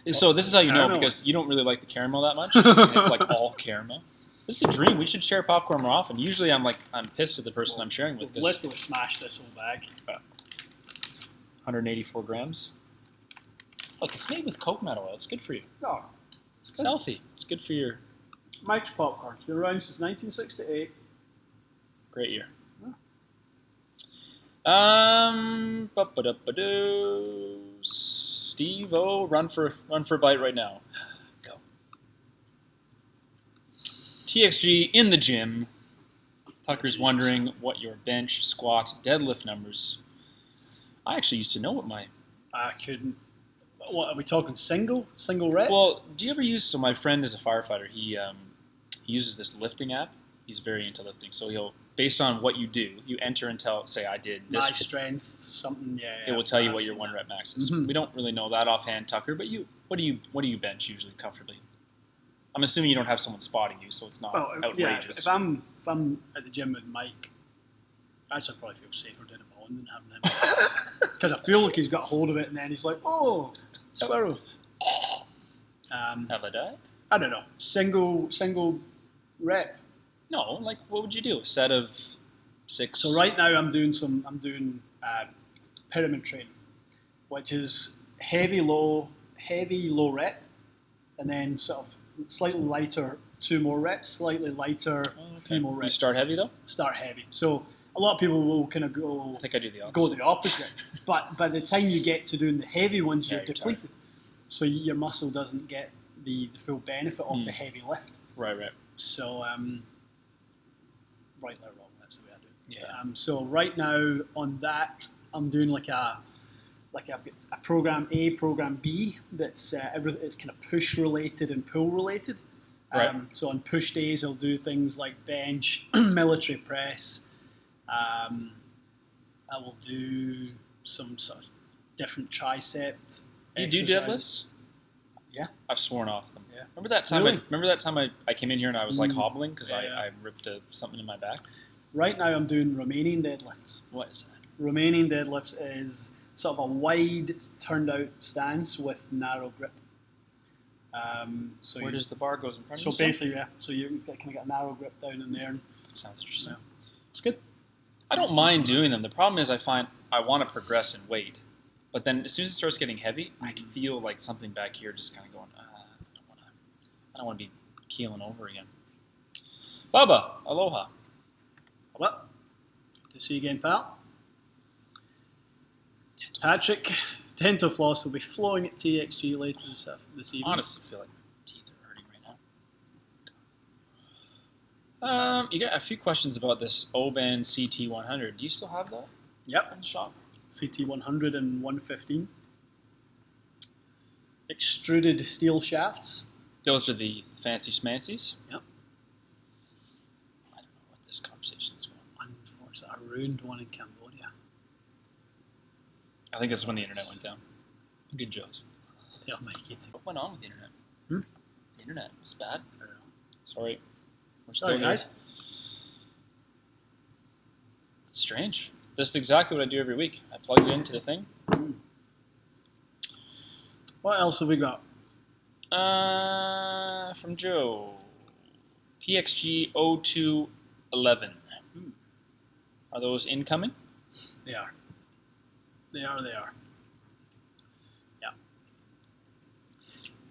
So this is how you know, Caramel. because you don't really like the caramel that much. It's like all caramel. This is a dream. We should share popcorn more often. Usually I'm pissed at the person I'm sharing with. We've literally smashed this whole bag. 184 grams. Look, it's made with coconut oil. It's good for you. Oh, It's healthy. It's good for your Mike's popcorn. It's been around since 1968. great year. Yeah. Steve O, run for a bite right now. Go. TXG in the gym. Tucker's wondering what your bench, squat, deadlift numbers. I actually used to know what my. I couldn't. What are we talking? Single rep? Well, do you ever use? So my friend is a firefighter. He uses this lifting app. He's very into lifting. So he'll, based on what you do, you enter and tell. Say I did this. My strength, something. Yeah. It will tell you what your 1 rep max is. Mhm. We don't really know that offhand, Tucker. But what do you bench usually comfortably? I'm assuming you don't have someone spotting you, so it's not outrageous. Yeah, if I'm at the gym with Mike, actually I probably feel safer doing it alone than having him. Because I feel like he's got hold of it and then he's like, oh, squirrel. Have I died? I don't know. Single rep. No, like what would you do? A set of 6. So right now I'm doing pyramid training, which is heavy low rep, and then sort of slightly lighter 2 more reps, slightly lighter 3 more reps. You start heavy though? Start heavy. So a lot of people will kind of go. I think I do the opposite. Go the opposite. But by the time you get to doing the heavy ones, Yeah, you're you're depleted. So your muscle doesn't get the full benefit of the heavy lift. Right. So right or wrong, that's the way I do it. Yeah. So right now on that, I'm doing I've got a program A, program B that's it's kind of push related and pull related. Right. So on push days, I'll do things like bench, military press. I will do some sort of different tricep. You do exercises. deadlifts? Yeah. I've sworn off them. Yeah. Remember that time? Really? Remember that time I came in here and I was like hobbling because Yeah. I ripped something in my back. Right now, I'm doing Romanian deadlifts. What is that? Romanian deadlifts is sort of a wide, turned out stance with narrow grip. So Where does the bar goes in front of So you? basically, yeah. So you've got, kind of got a narrow grip down in there. Sounds interesting. Yeah. It's good. I don't mind doing them. The problem is I find I want to progress in weight, but then as soon as it starts getting heavy, I feel like something back here just kind of going. I don't want to be keeling over again. Bubba, aloha. Well, good to see you again, pal. Patrick, dental floss will be flowing at TXG later this evening. Honestly, I feel like my teeth are hurting right now. You got a few questions about this Oban CT100. Do you still have that Yep. in the shop? CT100 and 115. Extruded steel shafts. Those are the fancy schmancies. Yep. I don't know what this conversation is going. Unfortunately, I ruined one in Cambodia. I think that's when the internet went down. Good jokes. They'll make it. What went on with the internet? Hmm? The internet was bad. I don't know. Sorry. We're Sorry, here. guys. It's strange. This is exactly what I do every week. I plug it into the thing. What else have we got? From Joe. PXG 0211. Are those incoming? They are. They are. Yeah.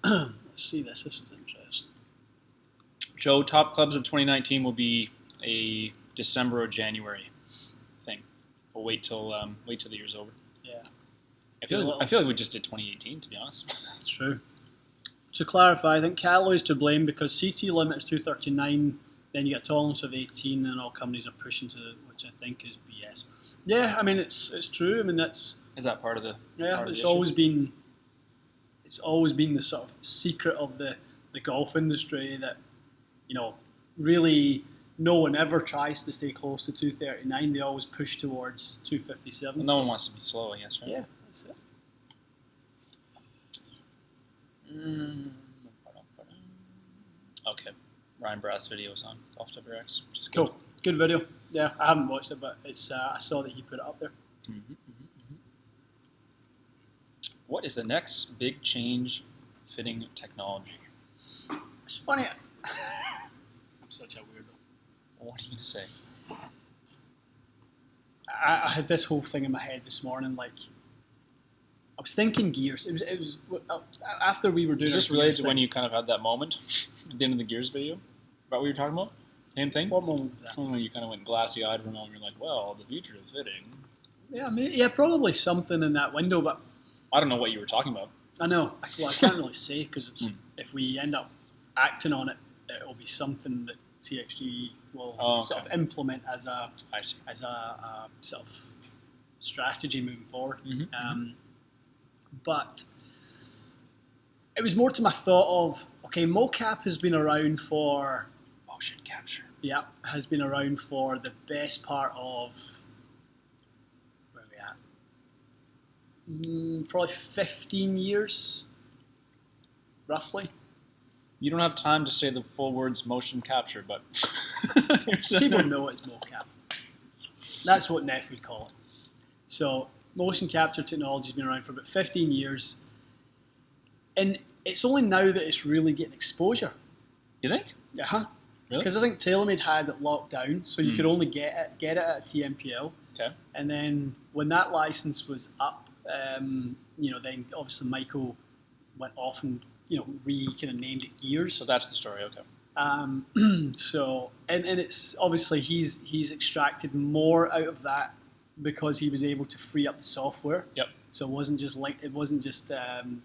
Let's see this. This is interesting. Joe, top clubs of 2019 will be a December or January thing. We'll wait till the year's over. Yeah. I feel like we just did 2018, to be honest. It's true. To clarify, I think Callaway's to blame because CT limit is 239, then you get a tolerance of 18, and all companies are pushing to, which I think is BS. Yeah, I mean it's true. I mean Is that part of the? yeah. Part of It's the always been the sort of secret of the golf industry that really no one ever tries to stay close to 239. They always push towards 257. No one wants to be slow, I guess, right? Yeah, that's it. Okay, Ryan Brath's video is on Golf WRX, which is good. Cool. Good video. Yeah, I haven't watched it, but it's I saw that he put it up there. What is the next big change fitting technology? It's funny. I'm such a weirdo. What are you going to say? I had this whole thing in my head this morning. Like, I was thinking gears. It was after we were doing. Is this related to when you kind of had that moment at the end of the Gears video about what you were talking about? Same thing. What moment was that? When you kind of went glassy-eyed for a moment, you're like, "Well, the future of fitting." Yeah, probably something in that window, but I don't know what you were talking about. I know. Well, I can't really say because if we end up acting on it, it'll be something that TXG will sort of implement as a sort of strategy moving forward. But it was more to my thought of, okay, mocap has been around for Motion capture. Yeah, has been around for the best part of where are we at? Probably 15 years, roughly. You don't have time to say the full words motion capture, but People know it's mocap. That's what Neff would call it. So motion capture technology has been around for about 15 years, and it's only now that it's really getting exposure. You think? Yeah. Really? Because I think TaylorMade had it locked down, so you could only get it at TMPL. Okay. And then when that license was up, then obviously Michael went off and kind of named it Gears. So that's the story. Okay. So and it's obviously he's extracted more out of that because he was able to free up the software. Yep. So it wasn't just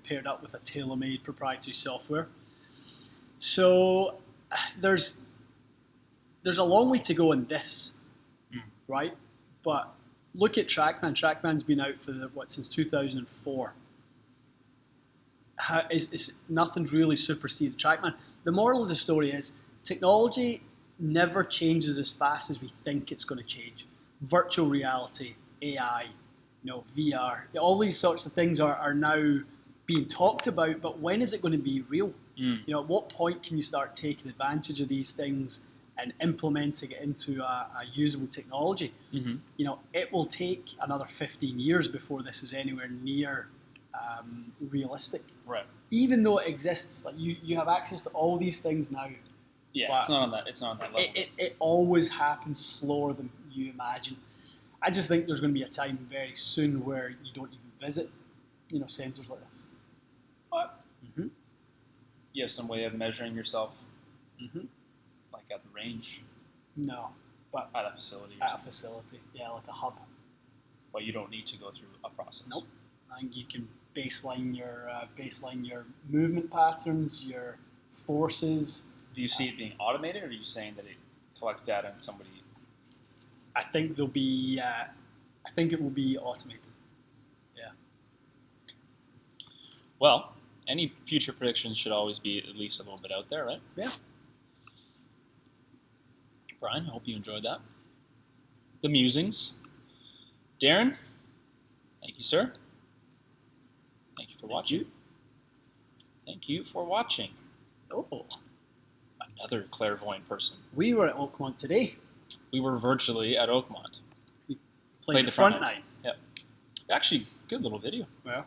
paired up with a TaylorMade proprietary software. So there's a long way to go in this, right? But look at TrackMan. TrackMan's been out for since 2004. It's nothing's really superseded TrackMan. The moral of the story is technology never changes as fast as we think it's going to change. Virtual reality, AI, VR, all these sorts of things are now being talked about. But when is it going to be real? At what point can you start taking advantage of these things and implementing it into a usable technology? It will take another 15 years before this is anywhere near realistic. Right. Even though it exists, like you have access to all these things now. Yeah, it's not on that level. It always happens slower than you imagine. I just think there's going to be a time very soon where you don't even visit, centers like this. What? You have some way of measuring yourself, like at the range? No, but at a facility. At a facility, yeah, like a hub. But you don't need to go through a process. Nope. I think you can baseline your movement patterns, your forces. Do you see it being automated, or are you saying that it collects data and somebody? I think there'll be. I think it will be automated. Yeah. Well, any future predictions should always be at least a little bit out there, right? Yeah. Brian, I hope you enjoyed that. The musings. Darren, thank you, sir. Thank you for watching. Thank you for watching. Oh. Another clairvoyant person. We were at Oakmont today. We were virtually at Oakmont. We played the front nine. Yep. Actually, good little video. Yeah.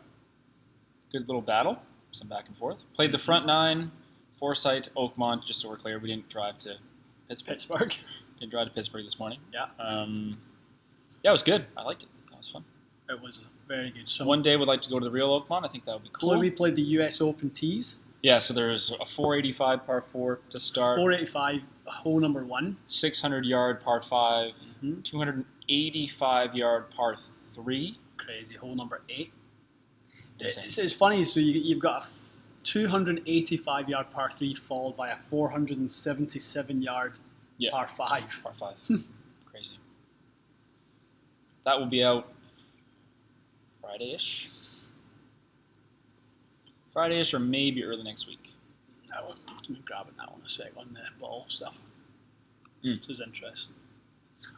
Good little battle. Some back and forth. Played the front nine, Foresight, Oakmont, just so we're clear. We didn't drive to Pittsburgh. Didn't drive to Pittsburgh this morning. Yeah. Yeah, it was good. I liked it. That was fun. It was very good. So one day we'd like to go to the real Oakmont. I think that would be cool. We played the US Open tees. Yeah, so there's a 485 par 4 to start. 485, hole number 1. 600-yard par 5. 285-yard par 3. Crazy. Hole number 8. Insane. It's funny. So you've got 285-yard par 3 followed by a 477-yard par 5. Par 5. Crazy. That will be out Friday-ish. Friday-ish or maybe early next week. That one, I'm grabbing that one a sec on the ball stuff. Mm. This is interesting.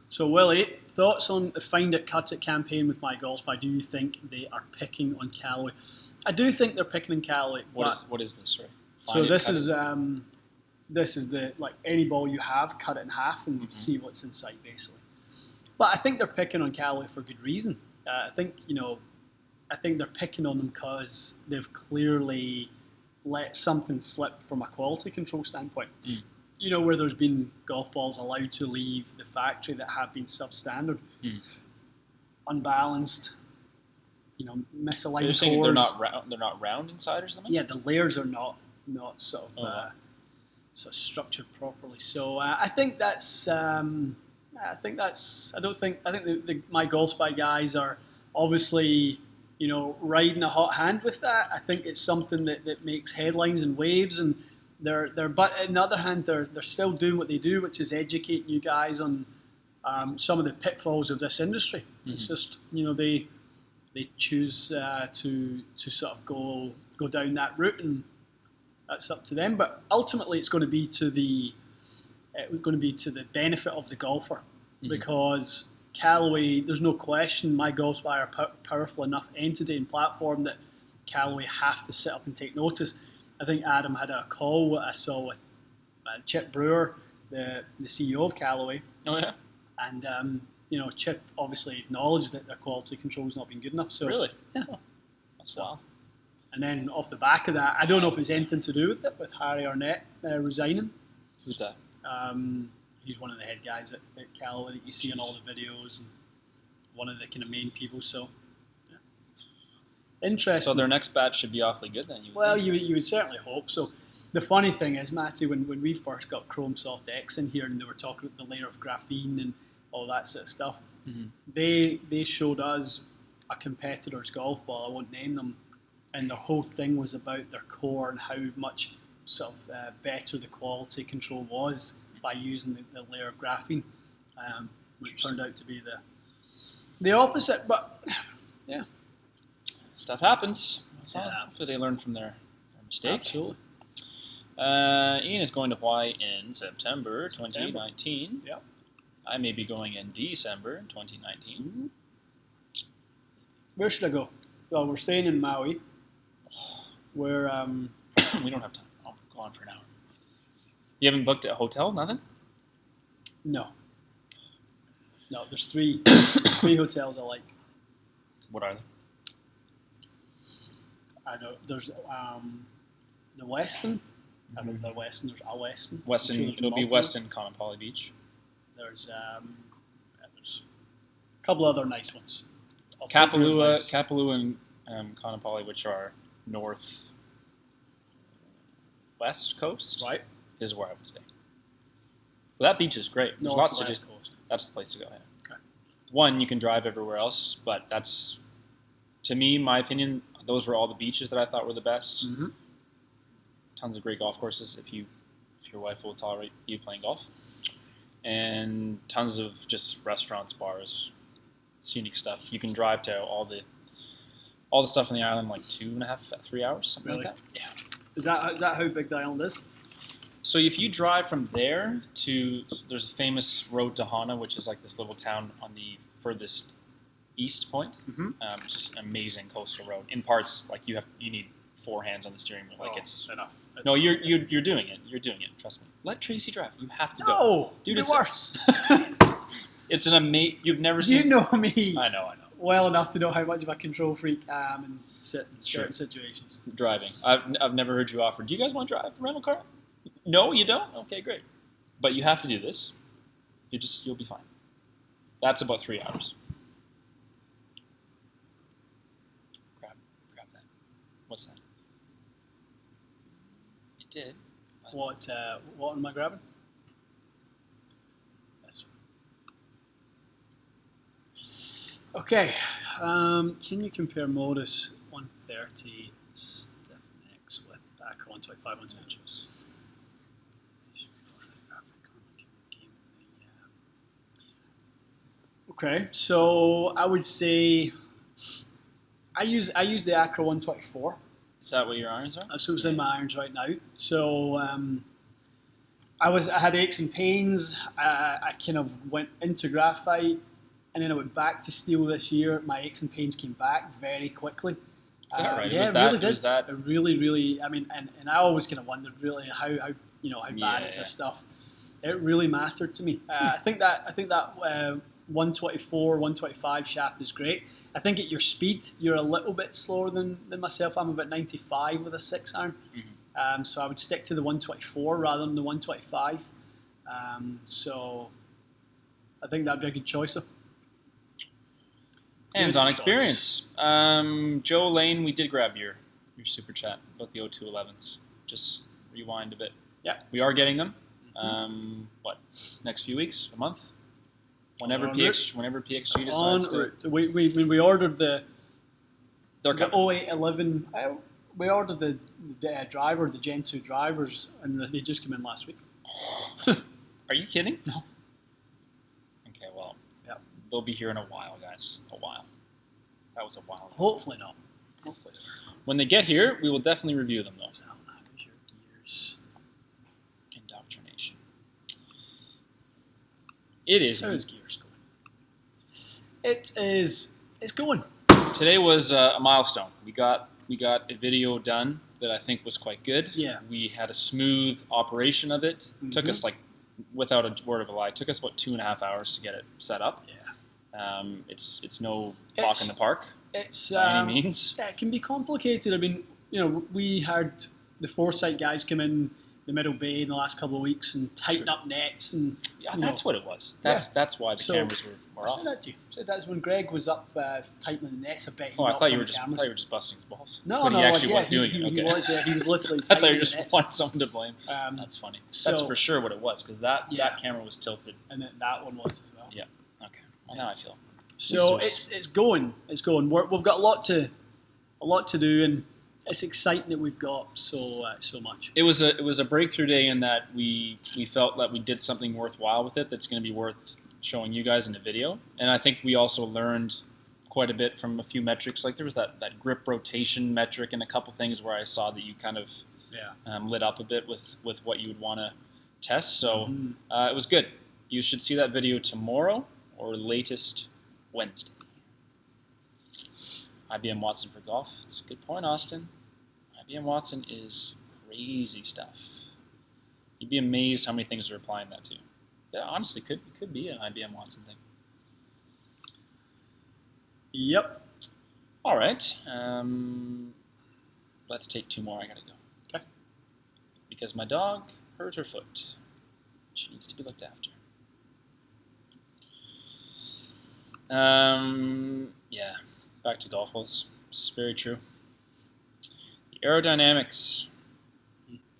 So, Willie, thoughts on the Find It, Cut It campaign with My Golf Spy? Do you think they are picking on Callaway? I do think they're picking on Callaway. What is this, right? So this is the, like, any ball you have, cut it in half and see what's inside, basically. But I think they're picking on Callaway for good reason. I think they're picking on them because they've clearly let something slip from a quality control standpoint. Mm. You know, where there's been golf balls allowed to leave the factory that have been substandard, unbalanced, misaligned. You're saying they're not round inside or something? Yeah, the layers are not sort of structured properly. So I think that's I think the My Golf Spy guys are obviously riding a hot hand with that. I think it's something that makes headlines and waves, and but on the other hand, they're still doing what they do, which is educating you guys on some of the pitfalls of this industry. Mm-hmm. It's just they choose to sort of go down that route, and that's up to them. But ultimately, it's going to be to the benefit of the golfer, because Callaway, there's no question, My Golf Spy are a powerful enough entity and platform that Callaway have to sit up and take notice. I think Adam had a call I saw with Chip Brewer, the CEO of Callaway. Oh yeah. And Chip obviously acknowledged that their quality control's not been good enough. So really, yeah, that's wild. And then off the back of that, I don't know if it's anything to do with it, with Harry Arnett resigning. Who's that? He's one of the head guys at Callaway that you see in all the videos, and one of the kind of main people. So, yeah. Interesting. So their next batch should be awfully good then. You would certainly hope so. The funny thing is, Matty, when we first got Chrome Soft X in here and they were talking about the layer of graphene and all that sort of stuff, they showed us a competitor's golf ball, I won't name them, and their whole thing was about their core and how much sort of better the quality control was by using the layer of graphene, which turned out to be the opposite. But yeah, stuff happens. Yeah. Hopefully they learn from their mistake. Absolutely. Ian is going to Hawaii in September 2019. Yep. I may be going in December 2019. Mm-hmm. Where should I go? Well, we're staying in Maui. Where we don't have time. I'll go on for an hour. You haven't booked a hotel? Nothing? No, there's three hotels I like. What are they? I know there's the Westin. I don't know the Westin. There's a Westin. Westin. It'll be Westin Kaanapali Beach. There's a couple other nice ones. Kapalua and Kaanapali, which are north west coast, right, is where I would stay. So that beach is great. There's lots to do. Coast. That's the place to go. Yeah. Okay. One, you can drive everywhere else, but that's, to me, my opinion, those were all the beaches that I thought were the best. Mm-hmm. Tons of great golf courses if your wife will tolerate you playing golf, and tons of just restaurants, bars, scenic stuff. You can drive to all the stuff on the island in like 2.5, 3 hours, something really? like that. Yeah. Is that how big the island is? So if you drive from there to, there's a famous road to Hana, which is like this little town on the furthest east point. Mm-hmm. Just an amazing coastal road. In parts, like you need 4 hands on the steering wheel. Like it's enough. No, you're doing it. You're doing it. Trust me. Let Tracy drive. You have to go. No, Dude, it's worse. It's an amazing. You've never seen. You know me. I know. Well enough to know how much of a control freak I am in certain situations. Driving. I've never heard you offer. Do you guys want to drive the rental car? No, you don't? Okay, great. But you have to do this. You'll be fine. That's about 3 hours. Grab that. What's that? It did. What am I grabbing? This one. Okay. Can you compare Modus 130 Stiff Nex with 125, 125. Okay, so I would say I use the Acra 124. Is that what your irons are? That's what's in my irons right now. So I had aches and pains. I kind of went into graphite, and then I went back to steel this year. My aches and pains came back very quickly. Is that right? Yeah, it really did. Was that... It really. I mean, and I always kind of wondered really how bad is this stuff. It really mattered to me. I think that 124, 125 shaft is great. I think at your speed, you're a little bit slower than myself. I'm about 95 with a 6 iron. Mm-hmm. So I would stick to the 124 rather than the 125. So I think that'd be a good choice. Hands-on experience. Joe Lane, we did grab your super chat about the 0211s. Just rewind a bit. Yeah. We are getting them. Next few weeks? A month? Whenever PXG decides to... We ordered the 0811. We ordered the driver, the Gen 2 drivers, and they just came in last week. Are you kidding? No. Okay, well, yeah. They'll be here in a while, guys. A while. That was a while ago. Hopefully not. When they get here, we will definitely review them, though. Gears. Indoctrination. It is. How is gears going? It's going. Today was a milestone. We got a video done that I think was quite good. Yeah. We had a smooth operation of it. Mm-hmm. Took us, like, without a word of a lie, took us about 2.5 hours to get it set up. Yeah. It's no walk in the park. It's by any means. It can be complicated. I mean, we had the Foresight guys come in the Middle Bay in the last couple of weeks and tighten up nets and that's what it was. That's why the cameras were off. So that's when Greg was up tightening the nets a bit. I thought you were just busting his balls. No, but he actually was doing it. He was literally. I thought you just wanted someone to blame. That's funny. That's So, for sure what it was because that camera was tilted. And then that one was as well. Yeah. Okay. Well, now I feel. So it's going. It's going. We've got a lot to do, and it's exciting that we've got so much. It was a breakthrough day in that we felt that we did something worthwhile with it. That's going to be worth showing you guys in a video. And I think we also learned quite a bit from a few metrics. Like there was that grip rotation metric and a couple things where I saw that you kind of lit up a bit with what you would want to test. So it was good. You should see that video tomorrow or latest Wednesday. IBM Watson for golf. It's a good point, Austin. IBM Watson is crazy stuff. You'd be amazed how many things they're applying that to. Yeah, honestly, could be an IBM Watson thing. Yep. All right. Let's take 2 more. I gotta go. Okay. Because my dog hurt her foot. She needs to be looked after. Yeah. Back to golf holes. This is very true. The aerodynamics.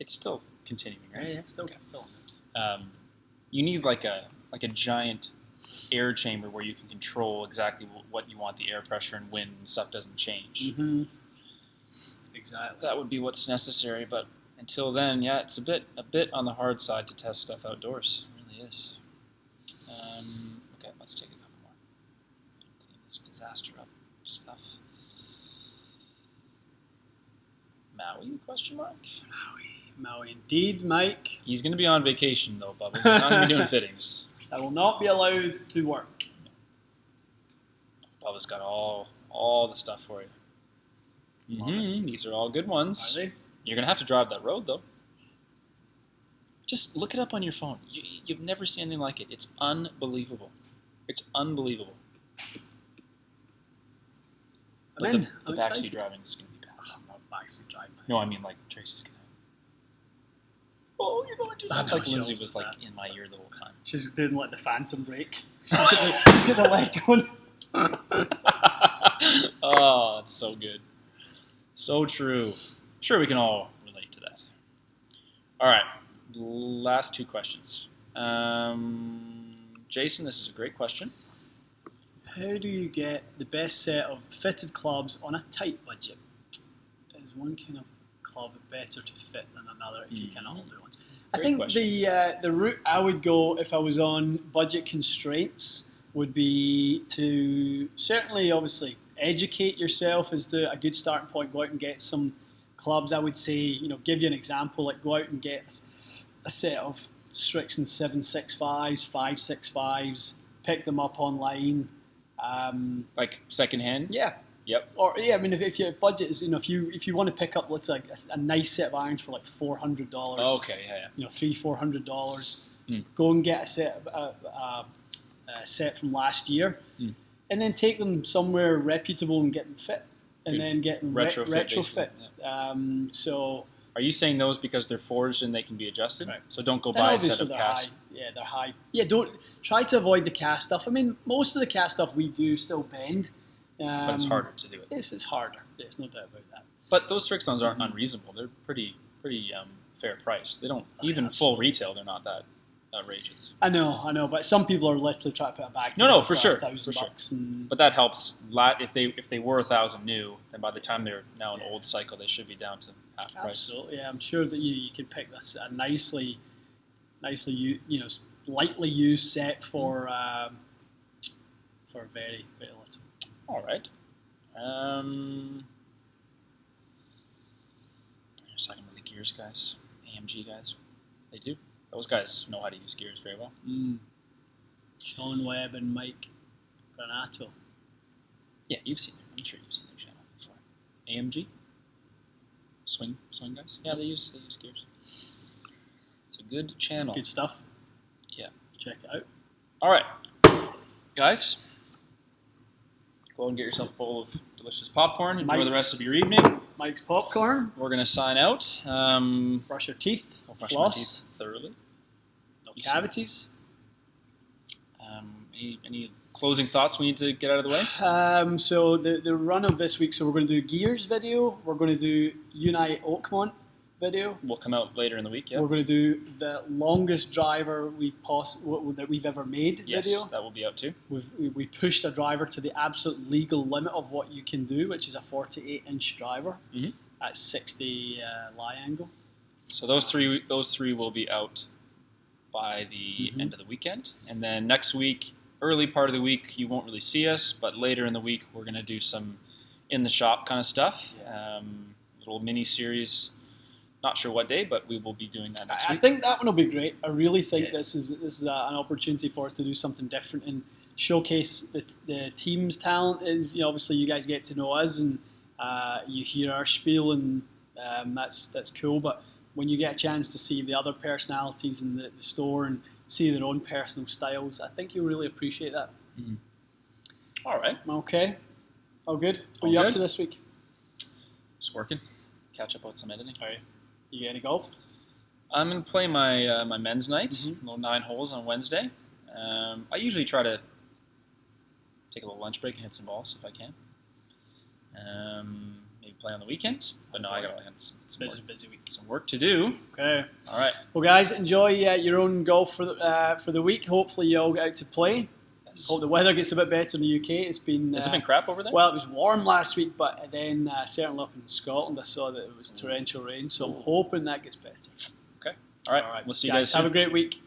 It's still continuing, right? Yeah, still. You need like a giant air chamber where you can control exactly what you want the air pressure and wind and stuff doesn't change. Mm-hmm. Exactly. That would be what's necessary, but until then, yeah, it's a bit on the hard side to test stuff outdoors. It really is. Okay, let's take a couple more. Clean this disaster up stuff. Maui, question mark? Maui indeed, Mike. He's going to be on vacation, though, Bubba. He's not going to be doing fittings. I will not be allowed to work. Bubba's got all the stuff for you. Mm-hmm. These are all good ones. Are they? You're going to have to drive that road, though. Just look it up on your phone. You've never seen anything like it. It's unbelievable. It's unbelievable. I'm the backseat driving is going to be bad. I'm not backseat driving. No, I mean like Tracy's going to. Oh, you're going to do that. Like Lindsay was like in my ear the whole time. She's doing like the phantom brake. She's got the leg going. Oh, that's so good. So true. Sure, we can all relate to that. All right, last 2 questions. Jason, this is a great question. How do you get the best set of fitted clubs on a tight budget? Is one kind of club better to fit than another if you can all do ones? I Great think question. the route I would go if I was on budget constraints would be to certainly, obviously, educate yourself as to a good starting point. Go out and get some clubs. I would say, give you an example, like go out and get a set of Strixon 765s, 565s, pick them up online. Like secondhand? Yeah. Yep. Or I mean, if your budget is, if you want to pick up, let's say a nice set of irons for like $400. Okay, yeah. $300-400. Mm. Go and get a set from last year, and then take them somewhere reputable and get them fit, and then get them retrofit. So. Are you saying those because they're forged and they can be adjusted? Right. So don't go buy a set of they're cast. high. Yeah, they're high. Yeah, don't try to avoid the cast stuff. I mean, most of the cast stuff we do still bend. But it's harder to do it. It's harder. There's no doubt about that. But those Strixons aren't unreasonable. They're pretty fair price. They don't even full retail. They're not that outrageous. I know. But some people are literally trying to put it back. No, for sure, $1,000. But that helps. If they were 1,000 new, then by the time they're now an old cycle, they should be down to half price. Absolutely, yeah. I'm sure that you can pick this a nicely lightly used set for very very little. All right. Just talking about the gears guys, AMG guys. They do. Those guys know how to use gears very well. Sean Webb and Mike Granato. Yeah, you've seen them. I'm sure you've seen their channel before. AMG? Swing guys? Yeah, they use gears. It's a good channel. Good stuff. Yeah. Check it out. All right. Guys, go and get yourself a bowl of delicious popcorn. Enjoy the rest of your evening. Mike's popcorn. We're going to sign out. Brush your teeth. Brush Floss. my teeth thoroughly. No cavities. Any closing thoughts we need to get out of the way? So the run of this week, so we're going to do Gears video. We're going to do Unite Oakmont video. Will come out later in the week, yeah. We're going to do the longest driver that we've ever made yes, video. That will be out too. We pushed a driver to the absolute legal limit of what you can do, which is a 48-inch driver at 60 lie angle. So those three will be out by the end of the weekend. And then next week, early part of the week, you won't really see us, but later in the week, we're going to do some in the shop kind of stuff. Little mini series. Not sure what day, but we will be doing that next week. I think that one will be great. I really think this is an opportunity for us to do something different and showcase the team's talent. Is obviously you guys get to know us and you hear our spiel, and that's cool. But when you get a chance to see the other personalities in the store and see their own personal styles, I think you'll really appreciate that. All right. Okay. All good. What are you up to this week? Just working. Catch up with some editing. All right. You get any golf? I'm going to play my my men's night, little 9 holes on Wednesday. I usually try to take a little lunch break and hit some balls if I can. Maybe play on the weekend, but no, I got busy week. Some work to do. Okay. All right. Well, guys, enjoy your own golf for the week. Hopefully, you all get out to play. Yes. Hope the weather gets a bit better in the UK. Has it been crap over there? Well, it was warm last week, but then certainly up in Scotland, I saw that it was torrential rain. So I'm hoping that gets better. Okay. All right. We'll see you guys soon. Have a great week.